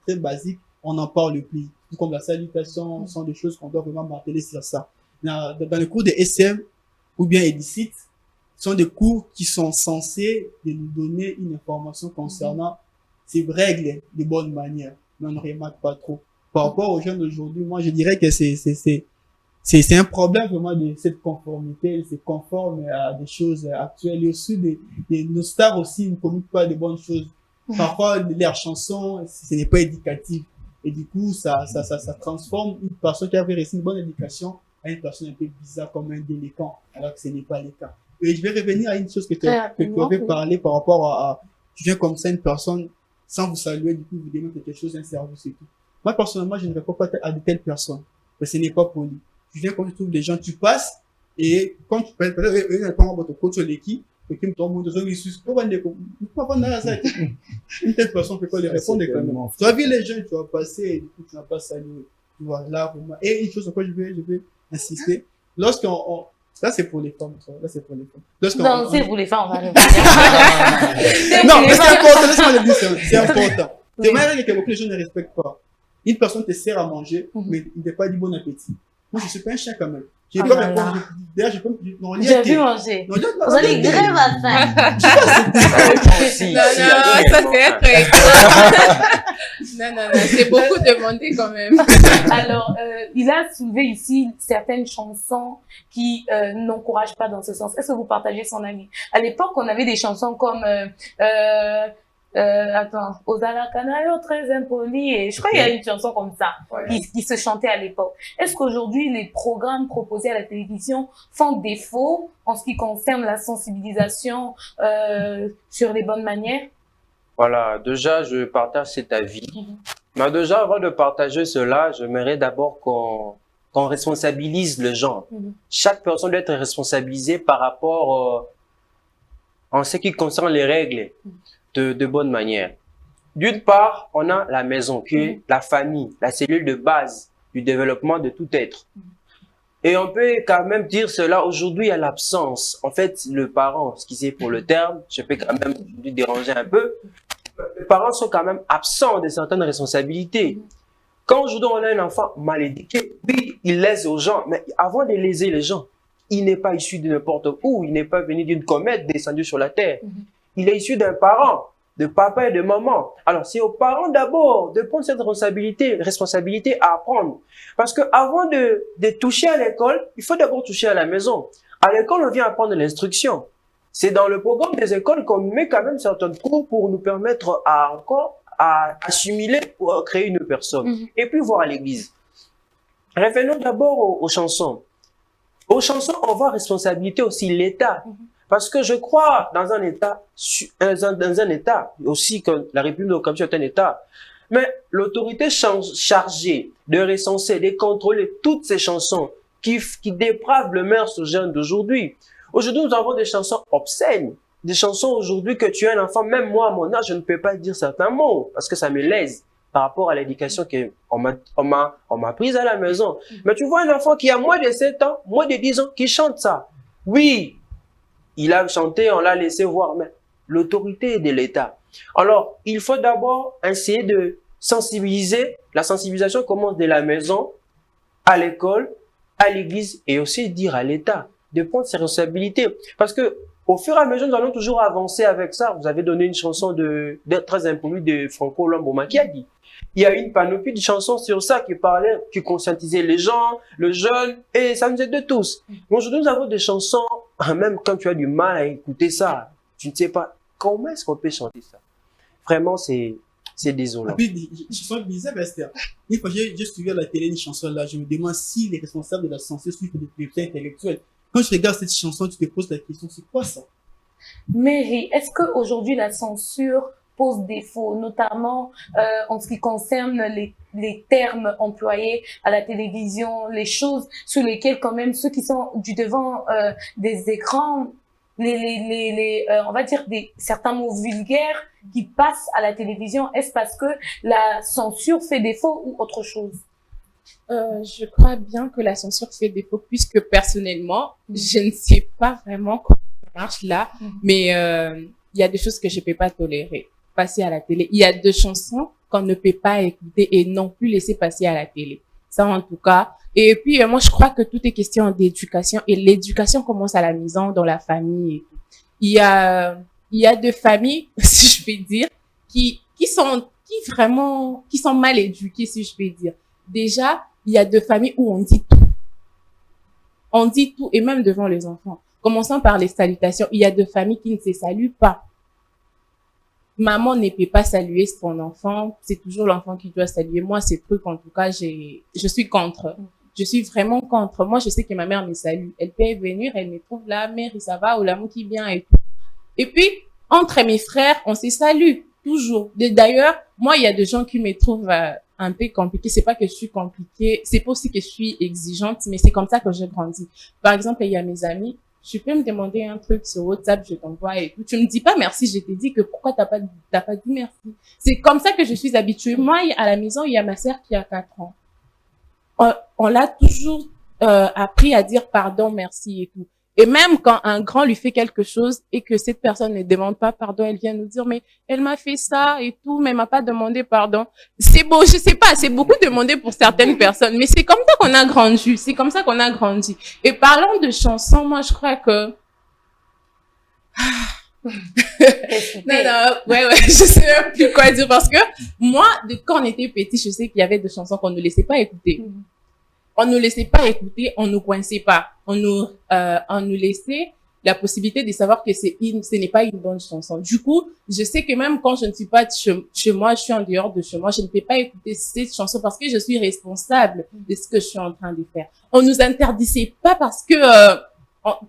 très basiques, on n'en parle plus. Comme la salutation, sont des choses qu'on doit vraiment marteler sur ça. Dans le cours de SM, ou bien édicite, sont des cours qui sont censés de nous donner une information concernant ces règles de bonne manière. Mais on ne remarque pas trop. Par rapport aux jeunes d'aujourd'hui, moi, je dirais que c'est un problème vraiment de cette conformité, de se conformer à des choses actuelles. Et aussi, nos stars aussi ne communiquent pas de bonnes choses. Parfois, leurs chansons, ce n'est pas éducatif. Et du coup, ça transforme une personne qui avait reçu une bonne éducation à une personne un peu bizarre comme un délinquant, alors que ce n'est pas le cas. Et je vais revenir à une chose que tu avais parlé par rapport à tu viens comme ça une personne sans vous saluer, du coup vous demandez quelque chose, un service et tout. Moi personnellement, je ne réponds pas à de telles personnes, parce que ce n'est pas poli. Tu viens quand tu trouves des gens, tu passes, et quand tu peux peut-être votre coach sur l'équipe, qui me tombe, une telle personne peut pas les répondre quand même. Tu as vu les gens, tu vas passer, et du coup, tu n'as pas salué. Tu vois, là, et une chose sur quoi je vais insister. Lorsqu'on, là, c'est pour les femmes, là, c'est pour les femmes. Non, c'est pour les femmes, on va non, mais c'est important, laisse-moi le dire, c'est important. C'est vrai que beaucoup de gens ne respectent pas. Une personne te sert à manger, mais il ne t'a pas dit bon appétit. Moi, je suis pas un chien quand même. J'ai pas répondre. D'ailleurs, j'ai vu manger. Vous allez grève à ça. Non, ça c'est être. Non, c'est beaucoup demandé quand même. Alors, il a soulevé ici certaines chansons qui n'encouragent pas dans ce sens. Est-ce que vous partagez son avis? À l'époque, on avait des chansons comme attends, Ozala Canayo, très impoli, et je crois qu'il y a une chanson comme ça, qui se chantait à l'époque. Est-ce qu'aujourd'hui, les programmes proposés à la télévision font défaut en ce qui concerne la sensibilisation sur les bonnes manières? Voilà, déjà, je partage cet avis. Mais déjà, avant de partager cela, j'aimerais d'abord qu'on responsabilise les gens. Chaque personne doit être responsabilisée par rapport en ce qui concerne les règles de bonne manière. D'une part, on a la maison, qui est la famille, la cellule de base du développement de tout être. Et on peut quand même dire cela aujourd'hui à l'absence. En fait, le parent, ce qui c'est pour le terme, je peux quand même lui déranger un peu. Les parents sont quand même absents de certaines responsabilités. Quand aujourd'hui on a un enfant mal éduqué, oui, il lèse aux gens, mais avant de léser les gens, il n'est pas issu de n'importe où, il n'est pas venu d'une comète descendue sur la terre. Il est issu d'un parent, de papa et de maman. Alors, c'est aux parents d'abord de prendre cette responsabilité à apprendre. Parce que avant de toucher à l'école, il faut d'abord toucher à la maison. À l'école, on vient apprendre l'instruction. C'est dans le programme des écoles qu'on met quand même certains cours pour nous permettre à assimiler, pour créer une personne. Et puis voir à l'église. Revenons d'abord aux chansons. Aux chansons, on voit responsabilité aussi l'État. Parce que je crois dans un État aussi que la République de Cameroun est un État. Mais l'autorité chargée de recenser, de contrôler toutes ces chansons qui dépravent le mœurs aux jeunes d'aujourd'hui. Aujourd'hui, nous avons des chansons obscènes. Des chansons aujourd'hui que tu es un enfant, même moi à mon âge, je ne peux pas dire certains mots parce que ça me lèse par rapport à l'éducation qu'on m'a prise à la maison. Mais tu vois un enfant qui a moins de 7 ans, moins de 10 ans, qui chante ça. Oui, il a chanté, on l'a laissé voir, mais l'autorité est de l'État. Alors, il faut d'abord essayer de sensibiliser. La sensibilisation commence de la maison, à l'école, à l'église et aussi dire à l'État de prendre ses responsabilités. Parce que au fur et à mesure, nous allons toujours avancer avec ça. Vous avez donné une chanson d'être très impoli de Franco Lamboma qui a dit. Il y a une panoplie de chansons sur ça qui parlaient, qui conscientisaient les gens, le jeune, et ça nous aide de tous. Aujourd'hui, nous avons des chansons, même quand tu as du mal à écouter ça, tu ne sais pas comment est-ce qu'on peut chanter ça. Vraiment, c'est désolant. Et puis, je suis bizarre, Esther. Une fois, j'ai suivi à la télé une chanson là, je me demande si les responsables de la censure suivent des priorités intellectuelles. Quand tu regardes cette chanson, tu te poses la question, c'est quoi ça? Mary, est-ce qu'aujourd'hui la censure pose défaut, notamment en ce qui concerne les termes employés à la télévision, les choses sur lesquelles quand même ceux qui sont du devant des écrans, on va dire certains mots vulgaires qui passent à la télévision, est-ce parce que la censure fait défaut ou autre chose? Je crois bien que la censure fait défaut puisque personnellement, je ne sais pas vraiment comment ça marche là, mais il y a des choses que je peux pas tolérer. Passer à la télé. Il y a des chansons qu'on ne peut pas écouter et non plus laisser passer à la télé. Ça, en tout cas. Et puis, moi, je crois que tout est question d'éducation et l'éducation commence à la maison, dans la famille et tout. Il y a des familles, si je peux dire, qui sont mal éduquées, si je peux dire. Déjà, il y a des familles où on dit tout. On dit tout et même devant les enfants. Commençons par les salutations. Il y a des familles qui ne se saluent pas. Maman ne peut pas saluer son enfant, c'est toujours l'enfant qui doit saluer. Moi, ces trucs, en tout cas, je suis contre. Je suis vraiment contre. Moi, je sais que ma mère me salue. Elle peut venir, elle me trouve là, mère, ça va, ou l'amour qui vient et tout. Et puis, entre mes frères, on se salue, toujours. D'ailleurs, moi, il y a des gens qui me trouvent un peu compliquée. C'est pas que je suis compliquée, c'est pas aussi que je suis exigeante, mais c'est comme ça que j'ai grandi. Par exemple, il y a mes amis, tu peux me demander un truc sur WhatsApp, je t'envoie et tout. Tu me dis pas merci, je t'ai dit que pourquoi t'as pas dit merci. C'est comme ça que je suis habituée. Moi, à la maison, il y a ma sœur qui a 4 ans. On l'a toujours appris à dire pardon, merci et tout. Et même quand un grand lui fait quelque chose et que cette personne ne demande pas pardon, elle vient nous dire, mais elle m'a fait ça et tout, mais elle m'a pas demandé pardon. C'est beau, je sais pas, c'est beaucoup demandé pour certaines personnes, mais c'est comme ça qu'on a grandi, c'est comme ça qu'on a grandi. Et parlant de chansons, moi, je crois que... ouais, je sais même plus quoi dire parce que moi, quand on était petit, je sais qu'il y avait des chansons qu'on ne laissait pas écouter. On ne laissait pas écouter, on ne coinçait pas. On nous laissait la possibilité de savoir que ce n'est pas une bonne chanson. Du coup, je sais que même quand je ne suis pas chez moi, je suis en dehors de chez moi, je ne peux pas écouter cette chanson parce que je suis responsable de ce que je suis en train de faire. On nous interdisait pas parce que,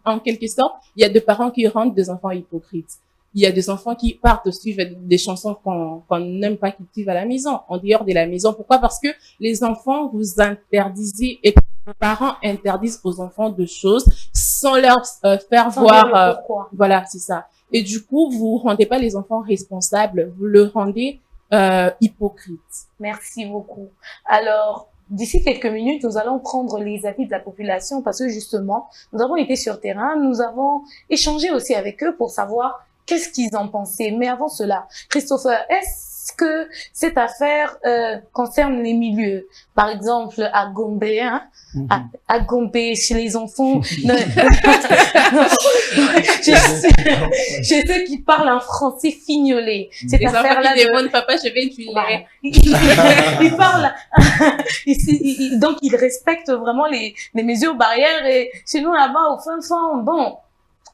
en quelque sorte, il y a des parents qui rendent des enfants hypocrites. Il y a des enfants qui partent suivre des chansons qu'on n'aime pas qu'ils suivent à la maison, en dehors de la maison. Pourquoi? Parce que les enfants vous interdisez et les parents interdisent aux enfants de choses sans leur faire voir. Voilà, c'est ça. Et du coup, vous rendez pas les enfants responsables, vous le rendez hypocrite. Merci beaucoup. Alors, d'ici quelques minutes, nous allons prendre les avis de la population parce que justement, nous avons été sur terrain, nous avons échangé aussi avec eux pour savoir qu'est-ce qu'ils en pensaient. Mais avant cela, Christopher, est-ce que cette affaire concerne les milieux? Par exemple, à Gombe, hein? À Gombe, chez les enfants. Je sais qu'ils parlent un français fignolé. Cette affaire-là qui demandent, papa, je vais utiliser. Voilà. Ils parlent. Donc, ils respectent vraiment les mesures barrières. Et chez nous, là-bas, au fin fond, bon,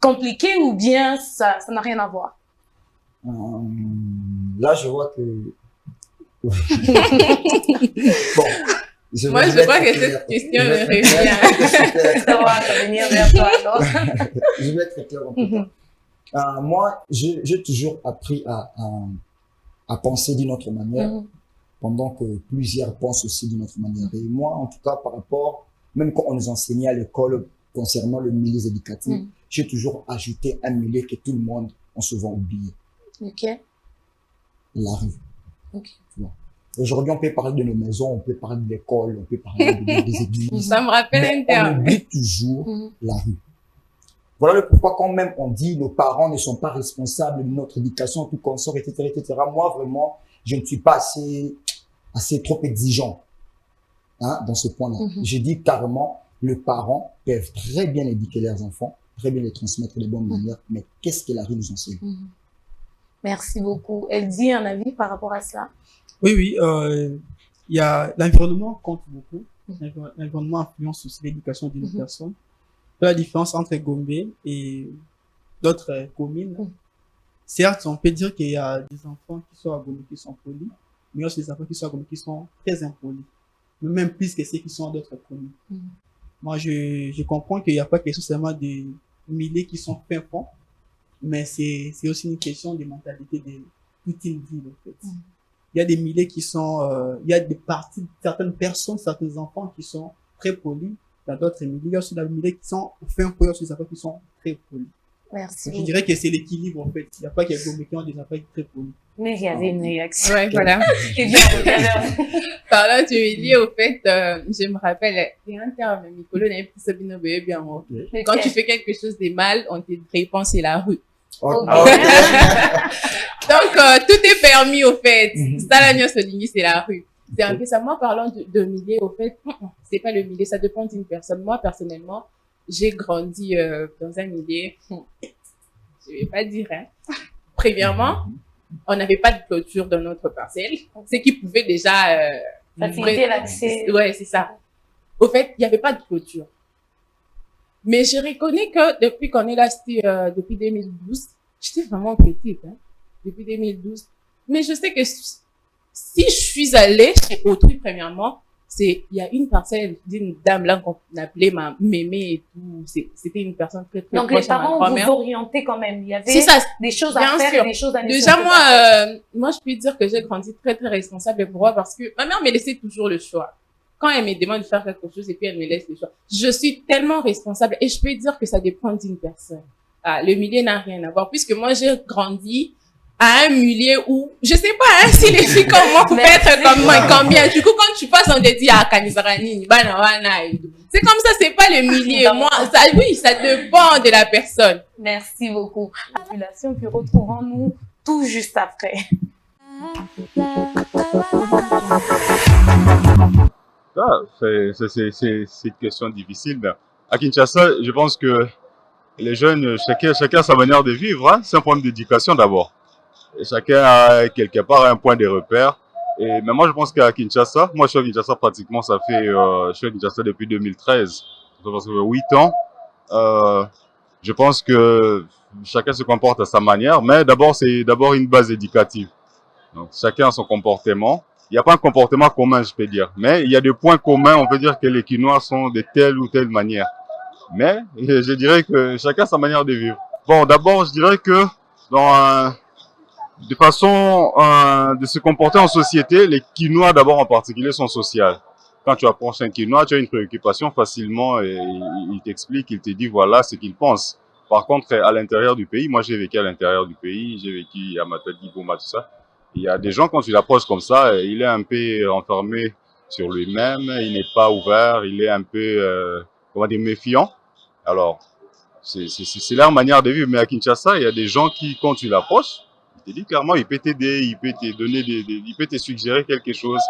compliqué ou bien ça n'a rien à voir? Là, je vois que... bon, moi, je vois que cette question me revient. Ça va revenir vers toi, alors. Je vais être très clair en tout cas. Moi, j'ai toujours appris à penser d'une autre manière, pendant que plusieurs pensent aussi d'une autre manière. Et moi, en tout cas, par rapport, même quand on nous enseignait à l'école concernant le milieu éducatif, j'ai toujours ajouté un milieu que tout le monde a souvent oublié. Ok. La rue. Ok. Aujourd'hui, on peut parler de nos maisons, on peut parler de l'école, on peut parler des églises. Ça me rappelle un terme. On oublie toujours la rue. Voilà le pourquoi quand même on dit nos parents ne sont pas responsables de notre éducation, tout consort, etc., etc. Moi, vraiment, je ne suis pas assez trop exigeant, hein, dans ce point-là. Je dis carrément, les parents peuvent très bien éduquer leurs enfants, très bien les transmettre les bonnes manières, mais qu'est-ce que la rue nous enseigne? Merci beaucoup. Elle dit un avis par rapport à cela? Oui, il y a l'environnement compte beaucoup. L'environnement influence aussi l'éducation d'une personne. La différence entre Gombe et d'autres communes. Certes, on peut dire qu'il y a des enfants qui sont à Gombe qui sont polis, mais il y a aussi des enfants qui sont à Gombe qui sont très impolis, même plus que ceux qui sont à d'autres communes. Moi, je comprends qu'il n'y a pas quelque chose seulement des milliers qui sont fin fonds, mais c'est aussi une question de mentalité de toute une ville, en fait. Il y a des milliers qui sont, il y a des parties, certaines personnes, certains enfants qui sont très polis, dans d'autres milliers. Il y a aussi des milliers qui sont fin fonds, il y a aussi des enfants qui sont très polis. Merci. Je dirais que c'est l'équilibre, en fait. Il n'y a pas qu'il y a qui ont des enfants très polis. Mais il y avait une réaction. Ouais, voilà. Parlant du milieu, au fait, je me rappelle, il y a un terme, Mikolo, bien. Quand tu fais quelque chose de mal, on te répond, c'est la rue. Donc, tout est permis, au fait. Ça, la c'est la rue. C'est un peu ça. Moi, parlant de milieu, au fait, c'est pas le milieu, ça dépend d'une personne. Moi, personnellement, j'ai grandi dans un milieu, je vais pas dire, hein. Premièrement, on n'avait pas de clôture dans notre parcelle, ce qui pouvait déjà faciliter l'accès. Ouais, c'est ça. Au fait, il n'y avait pas de clôture. Mais je reconnais que depuis qu'on est là, depuis 2012, j'étais vraiment petite, hein, depuis 2012. Mais je sais que si je suis allée chez autrui, premièrement, il y a une parcelle d'une dame là qu'on appelait ma mémé et tout. C'était une personne très, très donc, proche. les parents vous orientaient quand même. Il y avait des choses à faire sûr. Et des choses à laisser. Déjà, moi, je peux dire que j'ai grandi très, très responsable. Pourquoi? Parce que ma mère me laissait toujours le choix. quand elle me demande de faire quelque chose et puis elle me laisse le choix, je suis tellement responsable et je peux dire que ça dépend d'une personne. Ah, le milieu n'a rien à voir puisque moi j'ai grandi à un milieu où, je sais pas, hein, si les filles comme moi pouvaient être comme moi, combien. Du coup, quand tu passes, on te dit, ah, Kanizarani, c'est comme ça, c'est pas le milieu. Moi, ça, oui, ça dépend de la personne. Merci beaucoup. Population, puis retrouvons-nous tout juste après. C'est une question difficile, mais à Kinshasa, je pense que les jeunes, chacun a sa manière de vivre, hein. C'est un problème d'éducation d'abord. Et chacun a quelque part un point de repère. Mais moi, je pense qu'à Kinshasa, moi je suis à Kinshasa pratiquement, je suis à Kinshasa depuis 2013. Ça fait 8 ans. Je pense que chacun se comporte à sa manière, mais d'abord, c'est d'abord une base éducative. Donc, chacun a son comportement. Il n'y a pas un comportement commun, je peux dire. Mais il y a des points communs, on peut dire que les Kinois sont de telle ou telle manière. Mais je dirais que chacun a sa manière de vivre. Bon, d'abord, je dirais que de façon de se comporter en société, les Kinois d'abord en particulier sont sociaux. Quand tu approches un Kinois, tu as une préoccupation facilement et il t'explique, il te dit voilà ce qu'il pense. Par contre, à l'intérieur du pays, moi j'ai vécu à l'intérieur du pays, j'ai vécu à Matadi, Goma, tout ça. Il y a des gens, quand tu l'approches comme ça, il est un peu enfermé sur lui-même, il n'est pas ouvert, il est un peu, comment dire, méfiant. Alors, c'est leur manière de vivre. Mais à Kinshasa, il y a des gens qui, quand tu l'approches, il te dit clairement, il peut t'aider, il peut te donner il peut te suggérer quelque chose.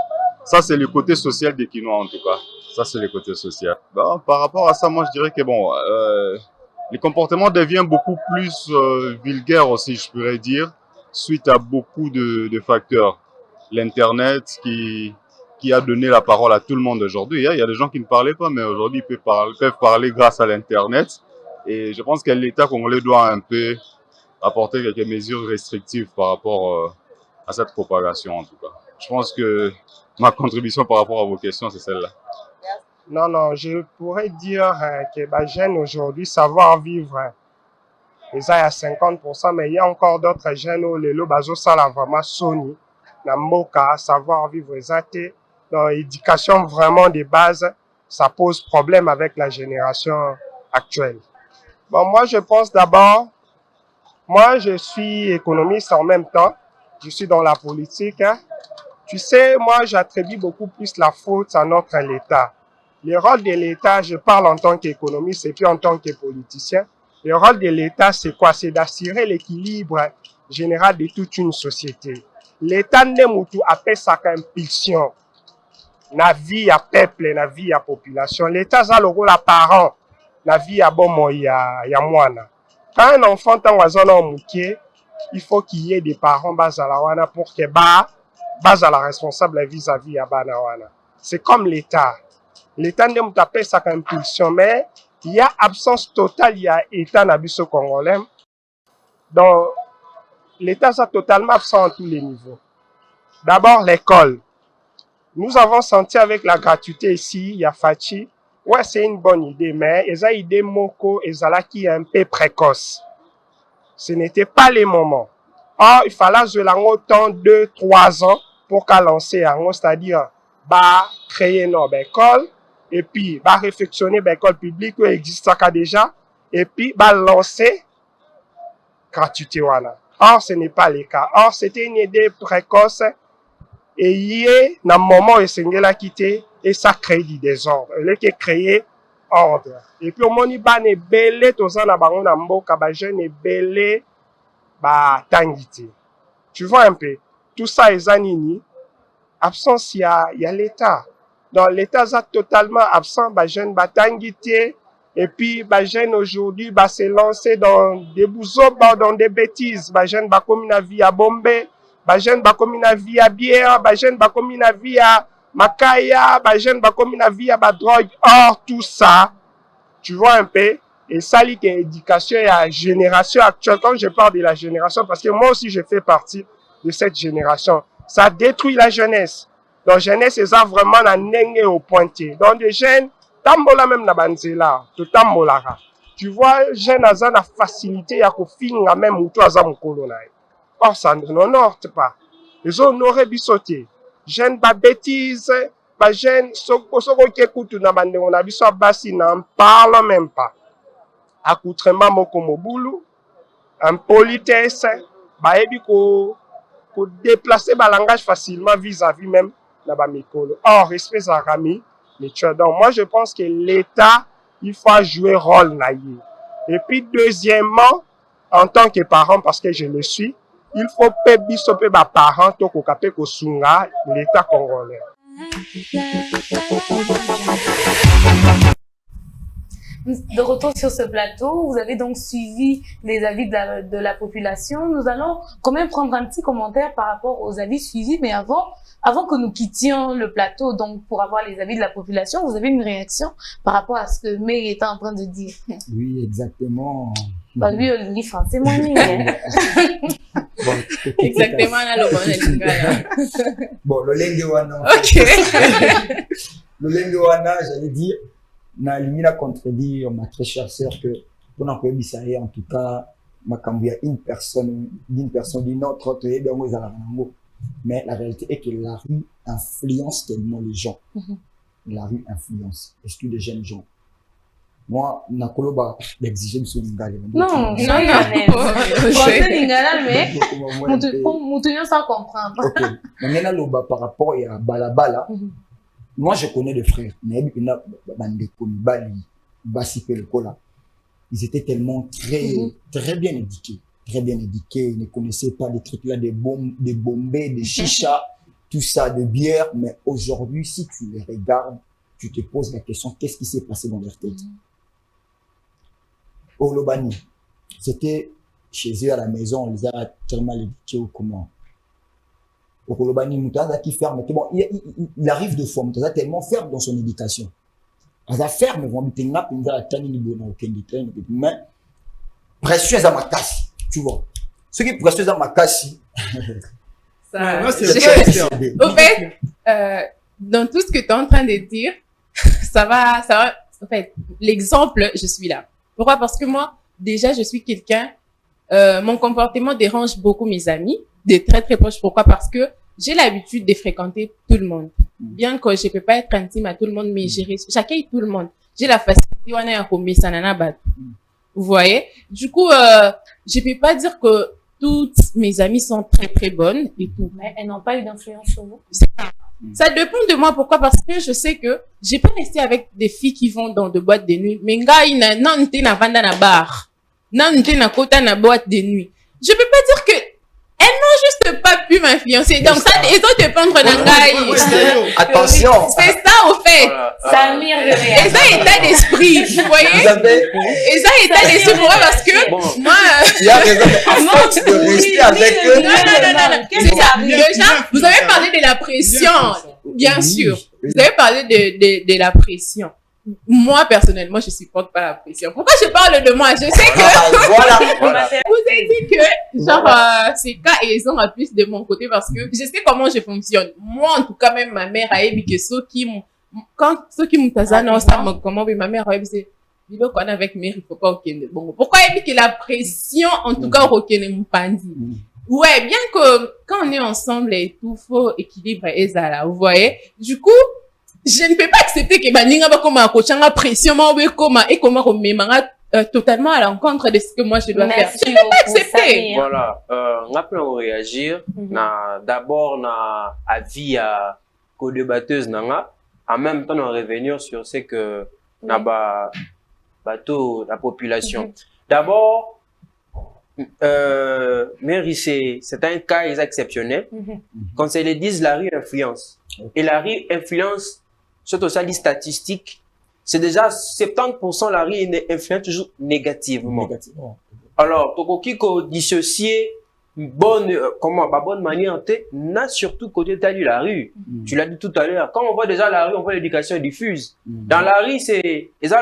Ça, c'est le côté social des Kinois, en tout cas. Ça, c'est le côté social. Bon, par rapport à ça, moi, je dirais que bon, les comportements deviennent beaucoup plus vulgaires aussi, je pourrais dire, suite à beaucoup de facteurs. L'Internet qui a donné la parole à tout le monde aujourd'hui. Il y a des gens qui ne parlaient pas, mais aujourd'hui, ils peuvent parler grâce à l'Internet. Et je pense que l'État congolais doit un peu apporter quelques mesures restrictives par rapport à cette propagation, en tout cas. Je pense que ma contribution par rapport à vos questions, c'est celle-là. Non, je pourrais dire que les jeunes aujourd'hui, savoir vivre, ils sont à 50%, mais il y a encore d'autres jeunes où les lobazo sont vraiment soni, na moka, savoir vivre, dans l'éducation vraiment de base, ça pose problème avec la génération actuelle. Bon, moi, je pense d'abord, moi, je suis économiste en même temps, je suis dans la politique, hein. Tu sais, moi, j'attribue beaucoup plus la faute à notre État. Le rôle de l'État, je parle en tant qu'économiste et puis en tant que politicien. Le rôle de l'État, c'est quoi? C'est d'assurer l'équilibre général de toute une société. L'État n'est moutou appelle ça impulsion. Na vie à peuple, na vie à population. L'État a le rôle à parent, na vie à bon ya moana. Quand un enfant est en mouké, il faut qu'il y ait des parents bazalawana pour que base à la responsable vis-à-vis à Banawana. C'est comme l'État. L'État ne m'a pas sa impulsion, mais il y a absence totale, il y a État nabiso congolais. Donc, l'État est totalement absent à tous les niveaux. D'abord, l'école. Nous avons senti avec la gratuité ici, il y a Fachi. Ouais, c'est une bonne idée, mais ils ont une idée moko, ils ont qui est un peu précoce. Ce n'était pas les moments. Or, il fallait jouer autant 2-3 ans pour qu'à lancer, c'est-à-dire, créer notre école, et puis, réfectionner l'école publique qui existe déjà, et puis, lancer gratuité. Or, ce n'est pas le cas. Or, c'était une idée précoce, et il y a un moment où il a quitté, et ça crée du désordre. Il a créé ordre. Et puis, au moment où il y a belé, tout ça, belé, tangité. Tu vois un peu, tout ça est anini. Absence, il y a l'État. Donc, l'État est totalement absent, jeune tangité. Et puis, jeune aujourd'hui, se lancer dans des bousons, dans des bêtises. Jeune comme une vie à Bombay. Jeune comme une vie à bière. Jeune comme une vie à Makaya. Jeune comme une vie à drogue. Or, tout ça, tu vois un peu, et ça, c'est l'éducation et la génération actuelle. Quand je parle de la génération, parce que moi aussi, je fais partie de cette génération. Ça détruit la jeunesse. Donc, la jeunesse, c'est ça vraiment la nenge au pointier. Donc, les jeunes, tambola même na banzela, tout tambolara. Tu vois, jeunes, ils ont la facilité à finir même ou toi, ils ont colonai. Or, ça n'honore pas. Ils ont honoré bisoté. Jeunes, bêtises, ba jeune soko ke kutu na bandengo na biso basi n'en parle même pas. Accoutrement moko mobulu, impolitesse, bayebi ko déplacer ba langage facilement vis-à-vis même na ba mikolo. Or respect za rami, donc moi je pense que l'État il faut jouer rôle na ye. Et puis deuxièmement, en tant que parent, parce que je le suis, il faut pe biso pe ba parent to ko kapé ko sunga l'État congolais. De retour sur ce plateau, vous avez donc suivi les avis de la population. Nous allons quand même prendre un petit commentaire par rapport aux avis suivis, mais avant que nous quittions le plateau, donc pour avoir les avis de la population, vous avez une réaction par rapport à ce que May était en train de dire. Oui, exactement. Bah lui, il lit français, moi, Bon, exactement, là, le bon, le lengue ok. Le lengue j'allais dire, na limina contredire ma très chère sœur que pour n'employer en tout cas ma cambia une personne d'une autre mais la réalité est que la rue influence tellement les gens. La rue influence esprit de jeunes gens. Moi nakoloba d'exiger monsieur Lingala non mais mutu sans comprendre. OK maintenant loba par rapport à balabala. Moi, je connais des frères, mais ils étaient tellement très bien éduqués. Très bien éduqués. Ils ne connaissaient pas des trucs là, des bombés, des chichas, tout ça, de bière. Mais aujourd'hui, si tu les regardes, tu te poses la question, qu'est-ce qui s'est passé dans leur tête? Au Lobani, c'était chez eux à la maison, on les a tellement éduqués ou comment? Au Kolobani, Moutaza qui ferme, bon, il arrive de fois, Moutaza tellement ferme dans son éducation. Moutaza ferme, vont me la mais précieux à ma casse, tu vois. Ce qui est précieux à ma casse, au fait, dans tout ce que tu es en train de dire, ça va, en fait, l'exemple, je suis là. Pourquoi? Parce que moi, déjà, je suis quelqu'un, mon comportement dérange beaucoup mes amis, de très très proches. Pourquoi? Parce que j'ai l'habitude de fréquenter tout le monde. Bien que je peux pas être intime à tout le monde, mais j'accueille tout le monde. J'ai la facilité, vous voyez? Du coup, je peux pas dire que toutes mes amies sont très très bonnes et tout. Mais elles n'ont pas eu d'influence sur vous. Ça dépend de moi. Pourquoi? Parce que je sais que j'ai pas resté avec des filles qui vont dans des boîtes de nuit. Mais gars, non, t'es na vanda na bar. Non, t'es na kota na boîte de nuit. Je peux pas dire que elles n'ont juste pas pu m'influencer. Donc ça, ils ont te prendre dans attention. C'est ça, au fait. Ça mire de rien. Et ça, état d'esprit, vous voyez? Et ça, état d'esprit, pourquoi? Parce que, moi, il y a raison de rester avec eux. Non. C'est ça. Déjà, vous avez parlé de la pression. Bien sûr. Vous avez parlé de la pression. Moi, personnellement, je supporte pas la pression. Pourquoi je parle de moi? Je sais que, voilà. Vous avez dit que, genre, c'est cas et ils ont en plus de mon côté parce que je sais comment je fonctionne. Moi, en tout cas, même ma mère a dit que ceux qui m'ont tazana, ça me comment, ma mère a dit, c'est, il faut qu'on avec mère, il faut pas aucun bon. Pourquoi elle dit que la pression, en tout cas, aucun mon pandi? Ouais, bien que, quand on est ensemble et tout, faut équilibrer et ça là, vous voyez? Du coup, je ne peux pas accepter que baninga ba koma kochanga pression ma we koma et comment rememanga totalement à l'encontre de ce que moi je dois faire. Je ne peux pas accepter. Voilà, on réagir d'abord na avis à co-débatteuse nanga en même temps on revenir sur ce que na bateau la population. D'abord Mary c'est un cas exceptionnel. Quand c'est les disent la rue influence et la rue influence surtout ça, les statistiques, c'est déjà 70% la rue influence toujours négativement. Alors, Tokokiko dissocier bonne manière, n'a surtout côté de la rue. Tu l'as dit tout à l'heure. Quand on voit déjà la rue, on voit l'éducation diffuse. Dans la rue, c'est, ils ont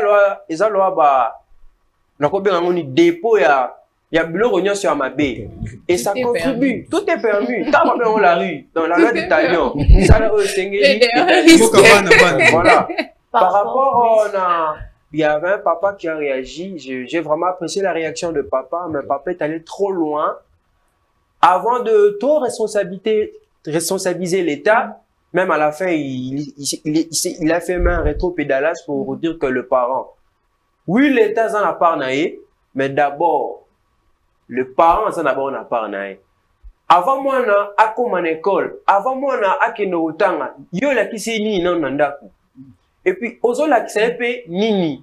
un dépôt, il y a bureau sur ma baie. Et ça contribue. Tout est permis. Quand on dans la rue, dans la loi d'Italien, voilà. Par rapport il y avait un papa qui a réagi. J'ai vraiment apprécié la réaction de papa, mais papa est allé trop loin. Avant de trop responsabiliser l'État, même à la fin, il a fait même un rétro-pédalage pour dire que le parent, oui, l'État en a part naé, mais d'abord, le parent en a d'abord na part naé. Avant moi, na a comme en école, avant moi, na a keno otanga, yo la qui c'est ni non nandaku. Et puis, ozo la qui c'est nini.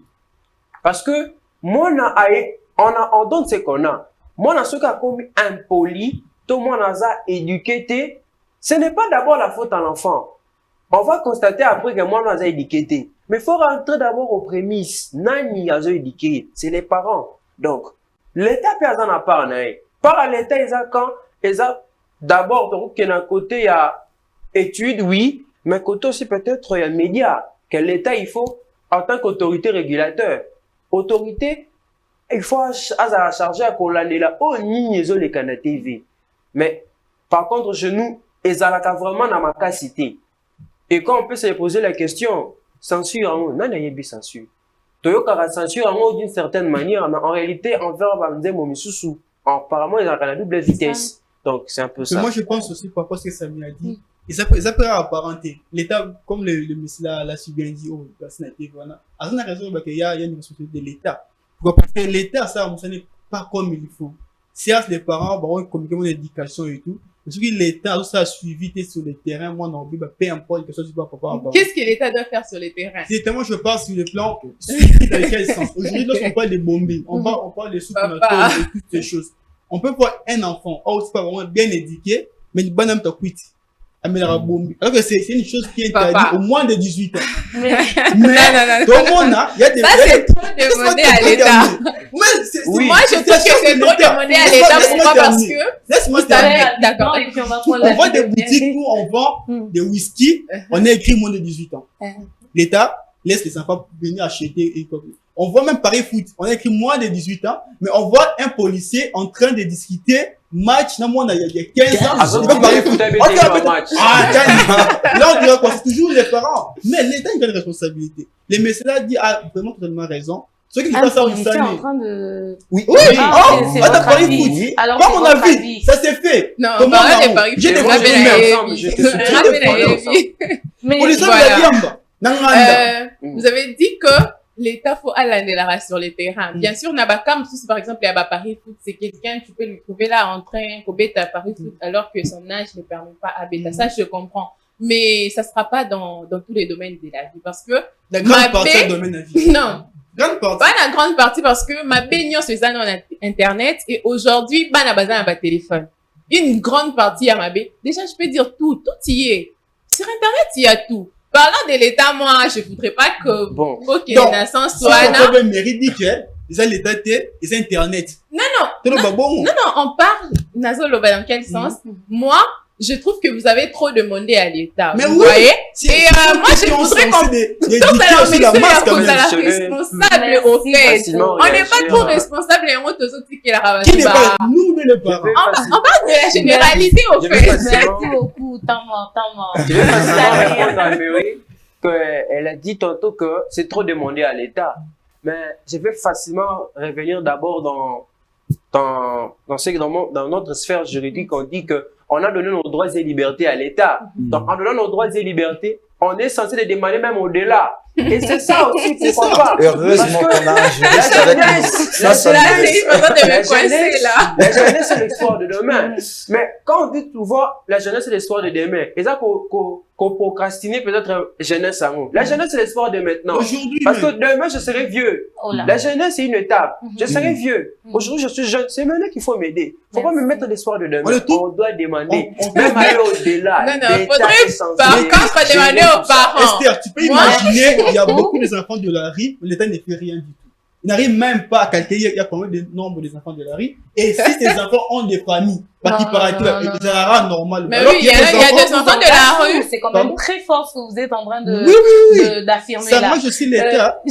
Parce que, moi, na aé, on donne ce qu'on a. Moi, na ce qui a commis impoli, tout le monde a éduqué, ce n'est pas d'abord la faute à l'enfant. On va constater après que moi, on a éduqué. Mais il faut rentrer d'abord aux prémices. Nani a éduqué, c'est les parents. Donc, l'État peut en part naé. Par à l'État, ils ont quand d'abord, donc, qu'il y a un côté, il y a études, oui, mais côté aussi peut-être, il y a médias. Que l'État, il faut, en tant qu'autorité régulateur, autorité, il faut charger à coller là, oh, ni les canaux TV. Mais, par contre, chez nous, ils ont vraiment dans ma cité. Et quand on peut se poser la question, censure en haut, non, il y a une censure. Toyoka censure en haut d'une certaine manière, mais en réalité, on verra apparemment, ils ont la double vitesse. Donc, c'est un peu ça. Mais moi, je pense aussi, par rapport à ce que Samy a dit, ils appellent à apparenter. L'État, comme le monsieur l'a si bien dit, oh, c'est voilà. À ce raison, il y a une responsabilité de l'État. Parce que l'État, ça, ce n'est pas comme il faut. Certes, les parents vont communiquer mon éducation et tout. Mais ce que l'État a suivi sur le terrain, moi, non, peu importe que ce soit papa. Qu'est-ce que l'État doit faire sur le terrain? C'est tellement, je parle sur le plan, suivi dans quel sens. Aujourd'hui, lorsqu'on parle des bombings, on parle des sous-prénateurs et toutes ces choses. On peut voir un enfant, c'est pas vraiment bien éduqué, mais une bonne âme t'a quitté. Alors que c'est une chose qui est interdite au moins de 18 ans. Mais tout le monde a, il y a des... Ça, c'est trop demandé à l'État. Moi, je trouve que c'est trop demandé à l'État. Pourquoi? Parce que... Laisse-moi terminer. D'accord. On vend des boutiques où on vend des whisky, on a écrit moins de 18 ans. L'État laisse les enfants venir acheter. On voit même Paris Foot, on a écrit moins de 18 ans, mais on voit un policier en train de discuter match, non, moi, il y a 15 ans, je vais Paris Foot. Là, on dirait quoi? C'est toujours les parents. Mais l'État a une grande responsabilité. Les messieurs disent, vraiment totalement raison. Ceux qui disent pas ça, vous savez. en train de... Oui, c'est on a votre Paris avis. Foot. Alors, Comme on a votre vu, avis. ça s'est fait. Non, Comment on parle de Paris Foot. J'ai des vous avez dit que l'État faut aller sur le terrain. Bien sûr, Nabakam, par exemple, il y a Paris Foot, c'est quelqu'un, tu peux le trouver là en train de Paris Foot, alors que son âge ne permet pas à bêta. Ça, je comprends. Mais ça sera pas dans tous les domaines de la vie, parce que la grande partie du domaine de la vie. Non. Grande partie. Pas la grande partie, parce que ma baignant sur Internet, et aujourd'hui, na bazin à téléphone. Une grande partie à ma baie. Déjà, je peux dire tout y est. Sur Internet, il y a tout. Parlant de l'État, moi, je voudrais pas que, bon. Ok, Nassan soit là. Le mérite que l'État c'est Internet. Non, on parle, Nazo Loba, dans quel sens? Moi, je trouve que vous avez trop demandé à l'État. Mais vous oui, voyez? Et moi, je voudrais qu'on la responsable au fait. On n'est pas trop responsable et on te dit qu'il a ramassé. Qui n'est pas nous, mais les parents. On parle de la généralité au fait. Merci beaucoup, tant mort. Je vais facilement répondre à Mary qu'elle a dit tantôt que c'est trop demandé à l'État. Mais je vais facilement revenir d'abord dans notre sphère juridique, on dit que on a donné nos droits et libertés à l'État. Donc, en donnant nos droits et libertés, on est censé les demander même au-delà. Et c'est ça aussi, pourquoi pas? Heureusement qu'on a un juriste avec nous. La jeunesse, c'est l'espoir de demain. Mais quand on dit souvent, la jeunesse, c'est l'espoir de demain, et ça qu'on procrastine peut-être jeunesse à nous. La jeunesse, c'est l'espoir de maintenant. Parce que demain, je serai vieux. La jeunesse, c'est une étape. Je serai vieux. Aujourd'hui, je suis jeune. C'est maintenant qu'il faut m'aider. Il ne faut pas me mettre l'espoir de demain. On doit demander. Même aller au-delà. Non, faudrait par contre demander aux parents. Esther, tu peux imaginer, il y a beaucoup d'enfants de la rue, l'État ne fait rien du tout. Il n'arrive même pas à calculer, il y a combien de nombre des enfants de la rue. Et si ces enfants ont des familles, parce qu'il paraît que c'est rare, normal. Mais oui, il y a des enfants de la rue. C'est quand même très fort ce que vous êtes en train d'affirmer ça, là. Moi, je suis l'État.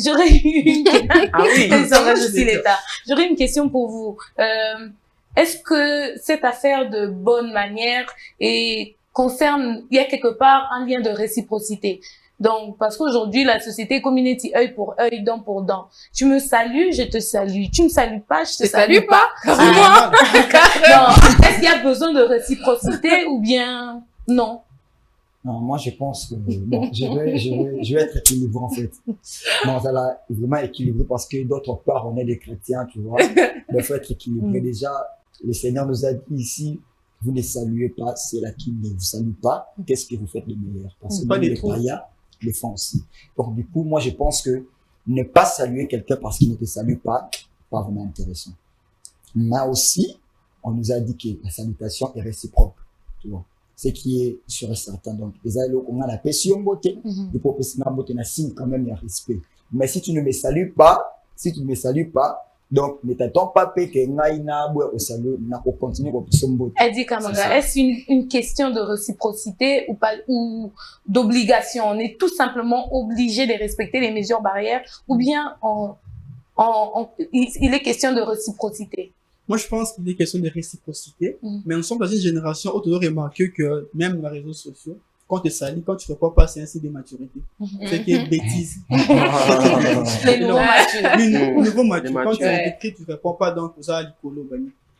J'aurais une question pour vous. Est-ce que cette affaire de bonne manière concerne, il y a quelque part un lien de réciprocité? Donc, parce qu'aujourd'hui, la société community œil pour œil, dent pour dent. Tu me salues, je te salue. Tu me salues pas, je te salue pas. Non. Est-ce qu'il y a besoin de réciprocité ou bien non? Non, moi, je pense que, bon, je vais être équilibré, en fait. Non, ça là, vraiment équilibré parce que d'autre part, on est des chrétiens, tu vois. Il faut être équilibré. Déjà, le Seigneur nous a dit ici, vous ne saluez pas ceux-là qui ne vous saluent pas. Même, qu'est-ce que vous faites de meilleur? Parce que les païens le font aussi. Donc, du coup, moi, je pense que ne pas saluer quelqu'un parce qu'il ne te salue pas vraiment intéressant. Mais aussi, on nous a dit que la salutation est réciproque, tu vois. Ce qui est sûr et certain. Donc, on a la passion beauté, le professionnel beauté n'a signe quand même un respect. Mais si tu ne me salues pas, donc ne t'attends pas que ngaïna au salut n'a pas continué pour passion beauté. Eddie Kamanga, est-ce une question de réciprocité ou pas, ou d'obligation? On est tout simplement obligé de respecter les mesures barrières, ou bien il est question de réciprocité? Moi, je pense qu'il est question de réciprocité, mais nous sommes dans une génération où tu dois remarquer que même les réseaux sociaux, quand tu salis, quand tu ne réponds pas, c'est un signe de maturité. C'est qu'il y a bêtise. Les nouveaux matures. Les nouveaux matures. Quand tu écris, tu ne réponds pas, donc ça a l'icolo.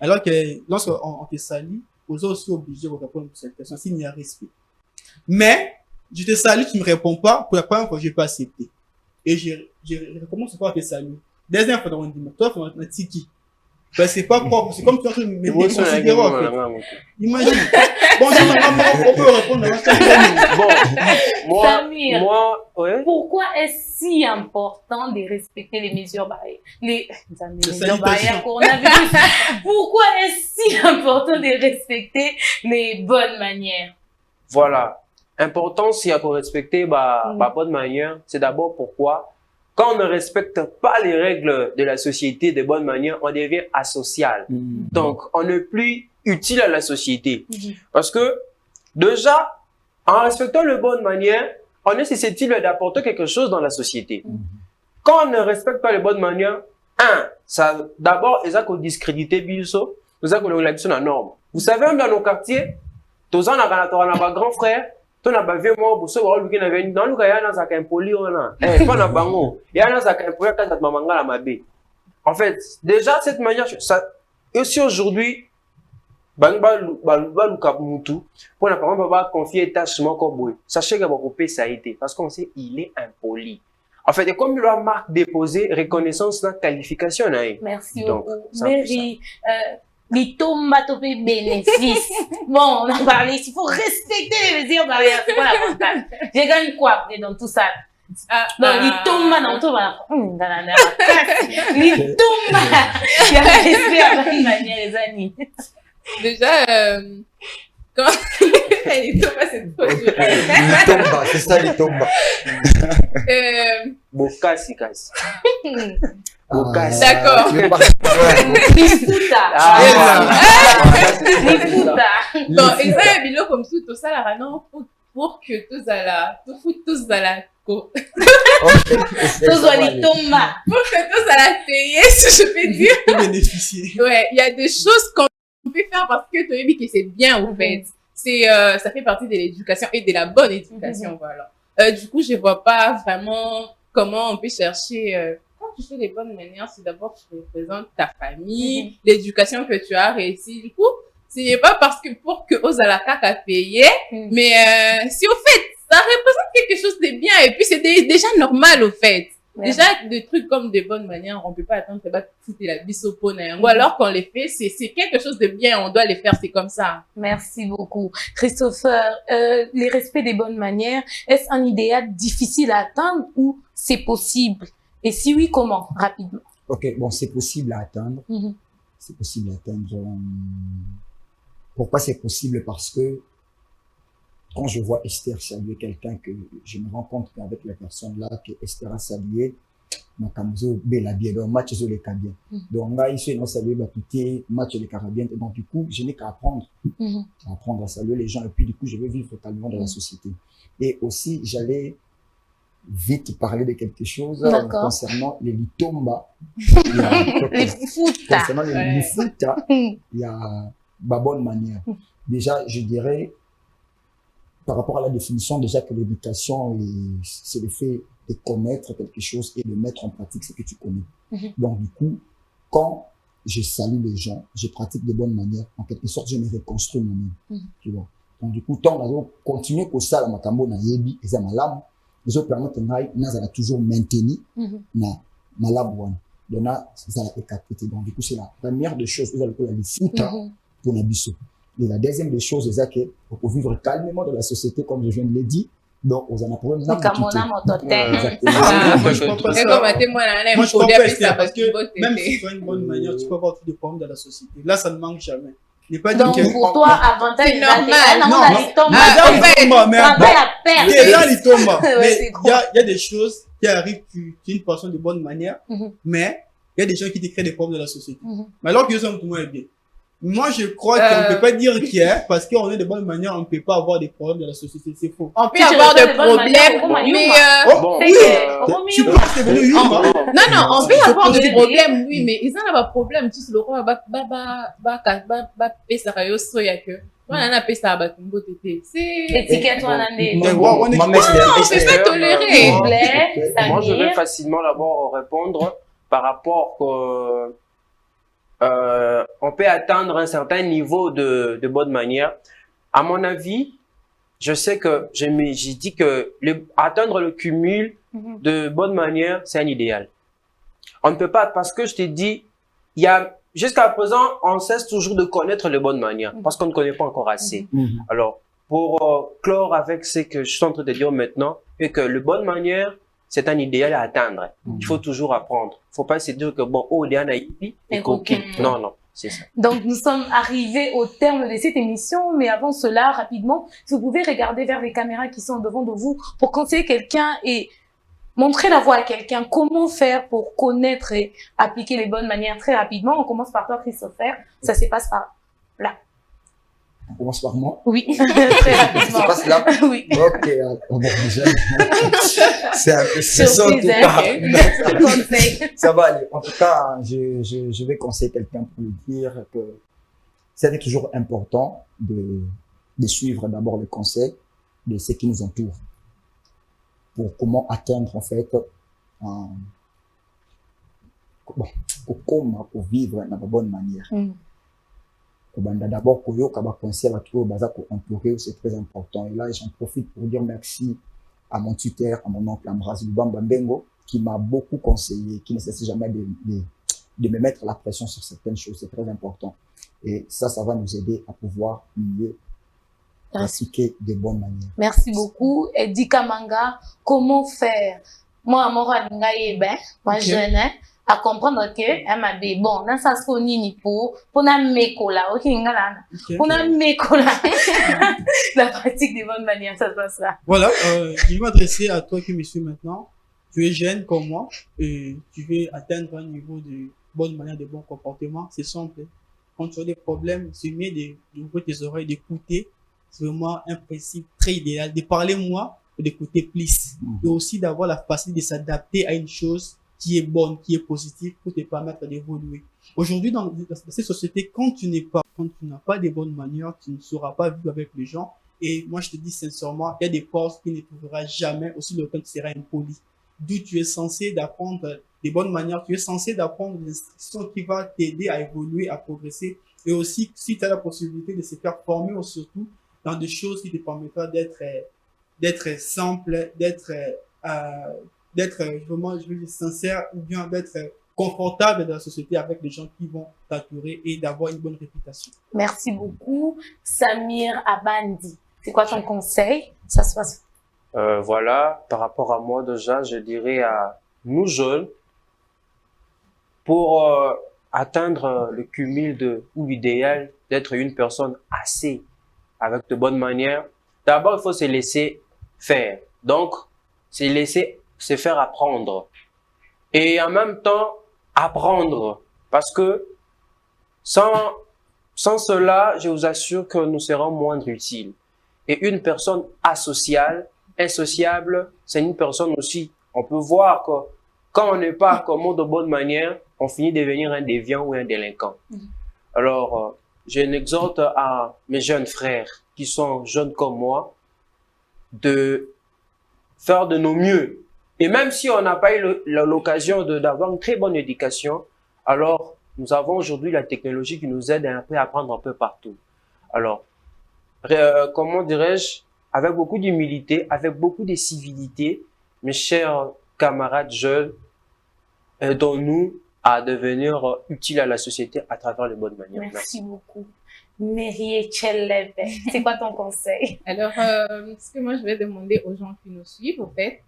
Alors que lorsqu'on te salit, on est aussi obligé de répondre pour cette question, s'il y a respect. Mais, je te salue, tu ne me réponds pas, pour la première fois, je ne vais pas accepter. Et je recommence par te saluer. Deuxième fois, on dit, toi, tu es tiki. Ben, c'est pas propre, c'est comme tu as me considérer en fait. Imagine. Bon, on peut répondre. Bon, Samir, ouais. Pourquoi est-ce si important de respecter les mesures barrières? Les mesures barrières coronavirus. Pourquoi est-ce si important de respecter les bonnes manières? Voilà. Important, s'il y a qu'on respecter, bonne manière, c'est d'abord pourquoi quand on ne respecte pas les règles de la société de bonne manière, on devient asocial. Donc, on n'est plus utile à la société. Parce que, déjà, en respectant les bonnes manières, on est susceptible d'apporter quelque chose dans la société. Quand on ne respecte pas les bonnes manières, ça, d'abord, ils ont discrédité Bilso, ils ont la norme. Vous savez, même dans nos quartiers, tous on a un grand frère, ton a vieux moi pour savoir le week-end avec dans le cas il y a un impoli on a pas na bango il y a un impoli quand ça mamanga la mabé. En fait déjà cette manière ça aussi aujourd'hui bangba luka mutu pour na par exemple confier tâche mon koboy sachez que beaucoup payer ça a été parce qu'on sait il est impoli. En fait, et comme il a marque déposée reconnaissance la qualification merci beaucoup Mary. Les tombes topé bénéfice. Bon, on a parlé, il faut respecter les mesures barrières, c'est quoi l'avantage? J'ai gagné quoi dans tout ça? Non, les tombes dans tout ça. Les tombes, il y a respect à la manière, les amis. Déjà, quand les tombes, c'est trop dur. Les tombes, c'est ça les tombes. Bokasi. D'accord. Bon, et ça, il y a comme tout ça, là, non, pour que tous à la, tous à la, pour que tous à la payer, si je peux dire. Bénéficier. Ouais, il y a des choses qu'on peut faire parce que tu as dit que c'est bien, en fait. C'est, ça fait partie de l'éducation et de la bonne éducation, voilà. Du coup, je vois pas vraiment comment on peut chercher, quand tu fais les bonnes manières, c'est d'abord tu représentes ta famille, l'éducation que tu as réussi. Du coup, c'est pas parce que pour que Ozalaka a payé, mais si au fait, ça représente quelque chose de bien et puis c'est déjà normal au fait. Déjà, des trucs comme des bonnes manières, on peut pas attendre que tu foutre la bise au pot, ou alors qu'on les fait, c'est quelque chose de bien, on doit les faire, c'est comme ça. Merci beaucoup. Christopher, les respects des bonnes manières, est-ce un idéal difficile à atteindre ou c'est possible? Et si oui, comment? Rapidement. Ok, bon, c'est possible à atteindre. C'est possible à atteindre. Pourquoi c'est possible? Parce que quand je vois Esther saluer quelqu'un que je me rends compte qu'avec la personne là que Esther a salué, ma kamuzo bela bien, donc match sur les bien. Donc là, ici, on salue Bapité, match les carabien. Et donc du coup, je n'ai qu'à apprendre. Apprendre à saluer les gens. Et puis du coup, je vais vivre totalement dans la société. Et aussi, j'allais vite parler de quelque chose concernant les litomba. Les foutas. Concernant les foutas, il y a ma bonne manière. Déjà, je dirais, par rapport à la définition, déjà que l'éducation, c'est le fait de connaître quelque chose et de mettre en pratique ce que tu connais. Donc, du coup, quand je salue les gens, je pratique de bonnes manières, en quelque sorte, je me reconstruis moi-même. Tu vois. Donc, du coup, tant on continue comme ça, la makambo na yebi, et ça malamu, les autres planètes, on a toujours maintenu, na malamu wana. Donc, là, ça a écarté. Donc, du coup, c'est la première des choses, vous allez le foot, pour la biso. Et la deuxième des choses, c'est que, pour vivre calmement dans la société, comme je viens de le dire, donc, on a un problème. Moi, je pense pas parce que même si tu as une bonne manière, tu peux avoir tous les problèmes dans la société. Là, ça ne manque jamais. Donc, pour toi, avantage, c'est normal. Mais il y a des choses qui arrivent, tu es une personne de bonne manière, mais il y a des gens qui te créent des problèmes dans la société. Mais alors que tout le monde est bien. Moi, je crois qu'on ne peut pas dire qu'il y a, parce qu'on est de bonne manière, on ne peut pas avoir des problèmes dans la société. C'est faux. On peut avoir des problèmes, mais tu penses que c'est venu Non, on peut avoir des problèmes, oui, mais ils n'ont pas de problème. Tu sais, le roi va payer sa rayon soya que. On a payé ça à Batumbo Tété. C'est. Étiquette, on a des. On ne peut pas tolérer. Moi, je vais facilement d'abord répondre par rapport on peut atteindre un certain niveau de bonne manière. À mon avis, je sais que j'ai dit que atteindre le cumul de bonne manière, c'est un idéal. On ne peut pas, parce que je t'ai dit, jusqu'à présent, on cesse toujours de connaître les bonnes manières, parce qu'on ne connaît pas encore assez. Alors, pour clore avec ce que je suis en train de dire maintenant, c'est que les bonnes manières, c'est un idéal à atteindre. Il faut toujours apprendre. Il ne faut pas se dire que bon, oh, Diana Ipi est coquille. Non, non, c'est ça. Donc, nous sommes arrivés au terme de cette émission, mais avant cela, rapidement, si vous pouvez regarder vers les caméras qui sont devant de vous pour conseiller quelqu'un et montrer la voie à quelqu'un, comment faire pour connaître et appliquer les bonnes manières très rapidement. On commence par toi, Christopher. Ça se passe par là. On commence par moi? Oui, très rapidement. Ça passe là? Oui. Ok, bon, déjà. C'est un peu ça. Ça va aller. En tout cas, je vais conseiller quelqu'un pour lui dire que c'est toujours important de suivre d'abord les conseils de ceux qui nous entourent. Pour comment atteindre, en fait, pour vivre de la bonne manière. D'abord, pour conseil à tout entouré, c'est très important. Et là, j'en profite pour dire merci à mon tuteur, à mon oncle Ambras Lubamba Mbengo, qui m'a beaucoup conseillé, qui ne cesse jamais de me mettre la pression sur certaines choses. C'est très important. Et ça va nous aider à pouvoir mieux pratiquer de bonnes manières. Merci beaucoup. Eddie Kamanga, comment faire? Moi, moi, jeune, à comprendre que elle m'a dit bon dans ça ce nini pour na mekola ok ngala pour na mekola la pratique des bonnes manières, ça se passe là. Voilà, je vais m'adresser à toi qui me suis maintenant. Tu es jeune comme moi et tu veux atteindre un niveau de bonne manière, de bon comportement. C'est simple. Quand tu as des problèmes, c'est mieux d'ouvrir tes oreilles, d'écouter. C'est vraiment un principe très idéal de parler moins et d'écouter plus. Et aussi d'avoir la facilité de s'adapter à une chose qui est bonne, qui est positive pour te permettre d'évoluer. Aujourd'hui, dans cette société, quand tu n'as pas de bonnes manières, tu ne sauras pas vivre avec les gens. Et moi, je te dis sincèrement, il y a des portes qui ne t'ouvriront jamais aussi longtemps que tu seras impoli. D'où tu es censé d'apprendre des bonnes manières, tu es censé d'apprendre des instructions qui vont t'aider à évoluer, à progresser. Et aussi, si tu as la possibilité de se faire former, surtout dans des choses qui te permettront d'être simple, d'être vraiment, je veux dire, sincère, ou bien d'être confortable dans la société avec les gens qui vont t'entourer et d'avoir une bonne réputation. Merci beaucoup. Samir Abandi, c'est quoi ton conseil? Ça se passe. Voilà, par rapport à moi déjà, je dirais à nous jeunes, pour atteindre le cumul ou l'idéal d'être une personne assez avec de bonnes manières, d'abord il faut se laisser faire. Donc, se laisser se faire apprendre. Et en même temps, apprendre. Parce que sans cela, je vous assure que nous serons moindre utiles. Et une personne asociale, insociable, c'est une personne aussi. On peut voir que quand on n'est pas comme de bonne manière, on finit de devenir un déviant ou un délinquant. Alors, je n'exhorte à mes jeunes frères qui sont jeunes comme moi de faire de nos mieux. Et même si on n'a pas eu l'occasion d'avoir une très bonne éducation, alors nous avons aujourd'hui la technologie qui nous aide à apprendre un peu partout. Alors, comment dirais-je, avec beaucoup d'humilité, avec beaucoup de civilité, mes chers camarades jeunes, aidons-nous à devenir utiles à la société à travers les bonnes manières. Merci beaucoup. Marie Chelebe, c'est quoi ton conseil? Alors, ce que moi je vais demander aux gens qui nous suivent, au fait,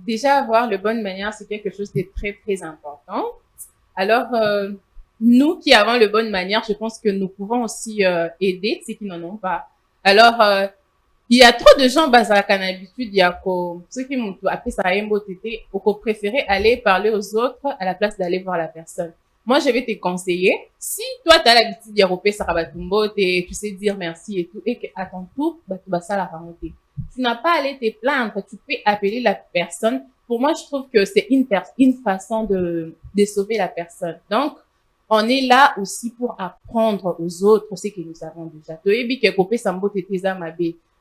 déjà avoir les bonnes manières, c'est quelque chose de très très important. Alors, nous qui avons les bonnes manières, je pense que nous pouvons aussi aider ceux qui n'en ont pas. Alors, il y a trop de gens basés à l'habitude, il y a ceux qui m'ont appelé ça tété, ou qu'on préférait aller parler aux autres à la place d'aller voir la personne. Moi, je vais te conseiller, si toi, tu as l'habitude d'Européen Sarabatumbo, tu sais dire merci et tout, et qu'à ton tour, tu vas ça la remonter. Tu n'as pas à aller te plaindre, tu peux appeler la personne. Pour moi, je trouve que c'est une façon de sauver la personne. Donc, on est là aussi pour apprendre aux autres ce que nous avons déjà.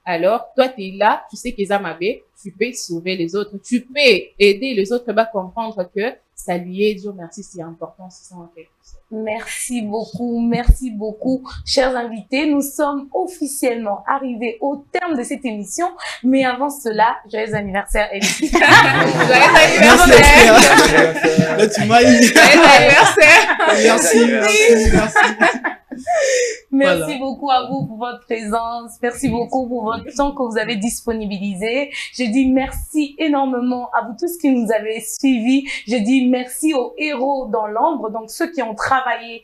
Alors, toi, tu es là, tu sais qu'ils Amabé, tu peux sauver les autres, tu peux aider les autres à comprendre que ça lui est Dieu merci, c'est important, c'est ça en quelque sorte. Merci beaucoup, chers invités. Nous sommes officiellement arrivés au terme de cette émission, mais avant cela, joyeux anniversaire, Elsie. Joyeux anniversaire. Là, tu m'as eu. Joyeux anniversaire. Merci. Merci Voilà. beaucoup à vous pour votre présence. Merci beaucoup pour votre temps que vous avez disponibilisé. Je dis merci énormément à vous tous qui nous avez suivis. Je dis merci aux héros dans l'ombre, donc ceux qui ont travaillé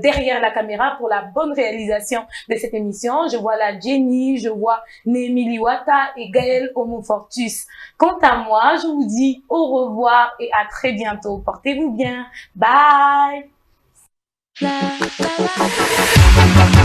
derrière la caméra pour la bonne réalisation de cette émission. Je vois la Jenny, je vois Némi Liwata et Gaël Homofortus. Quant à moi, je vous dis au revoir et à très bientôt. Portez-vous bien. Bye. La, la, la.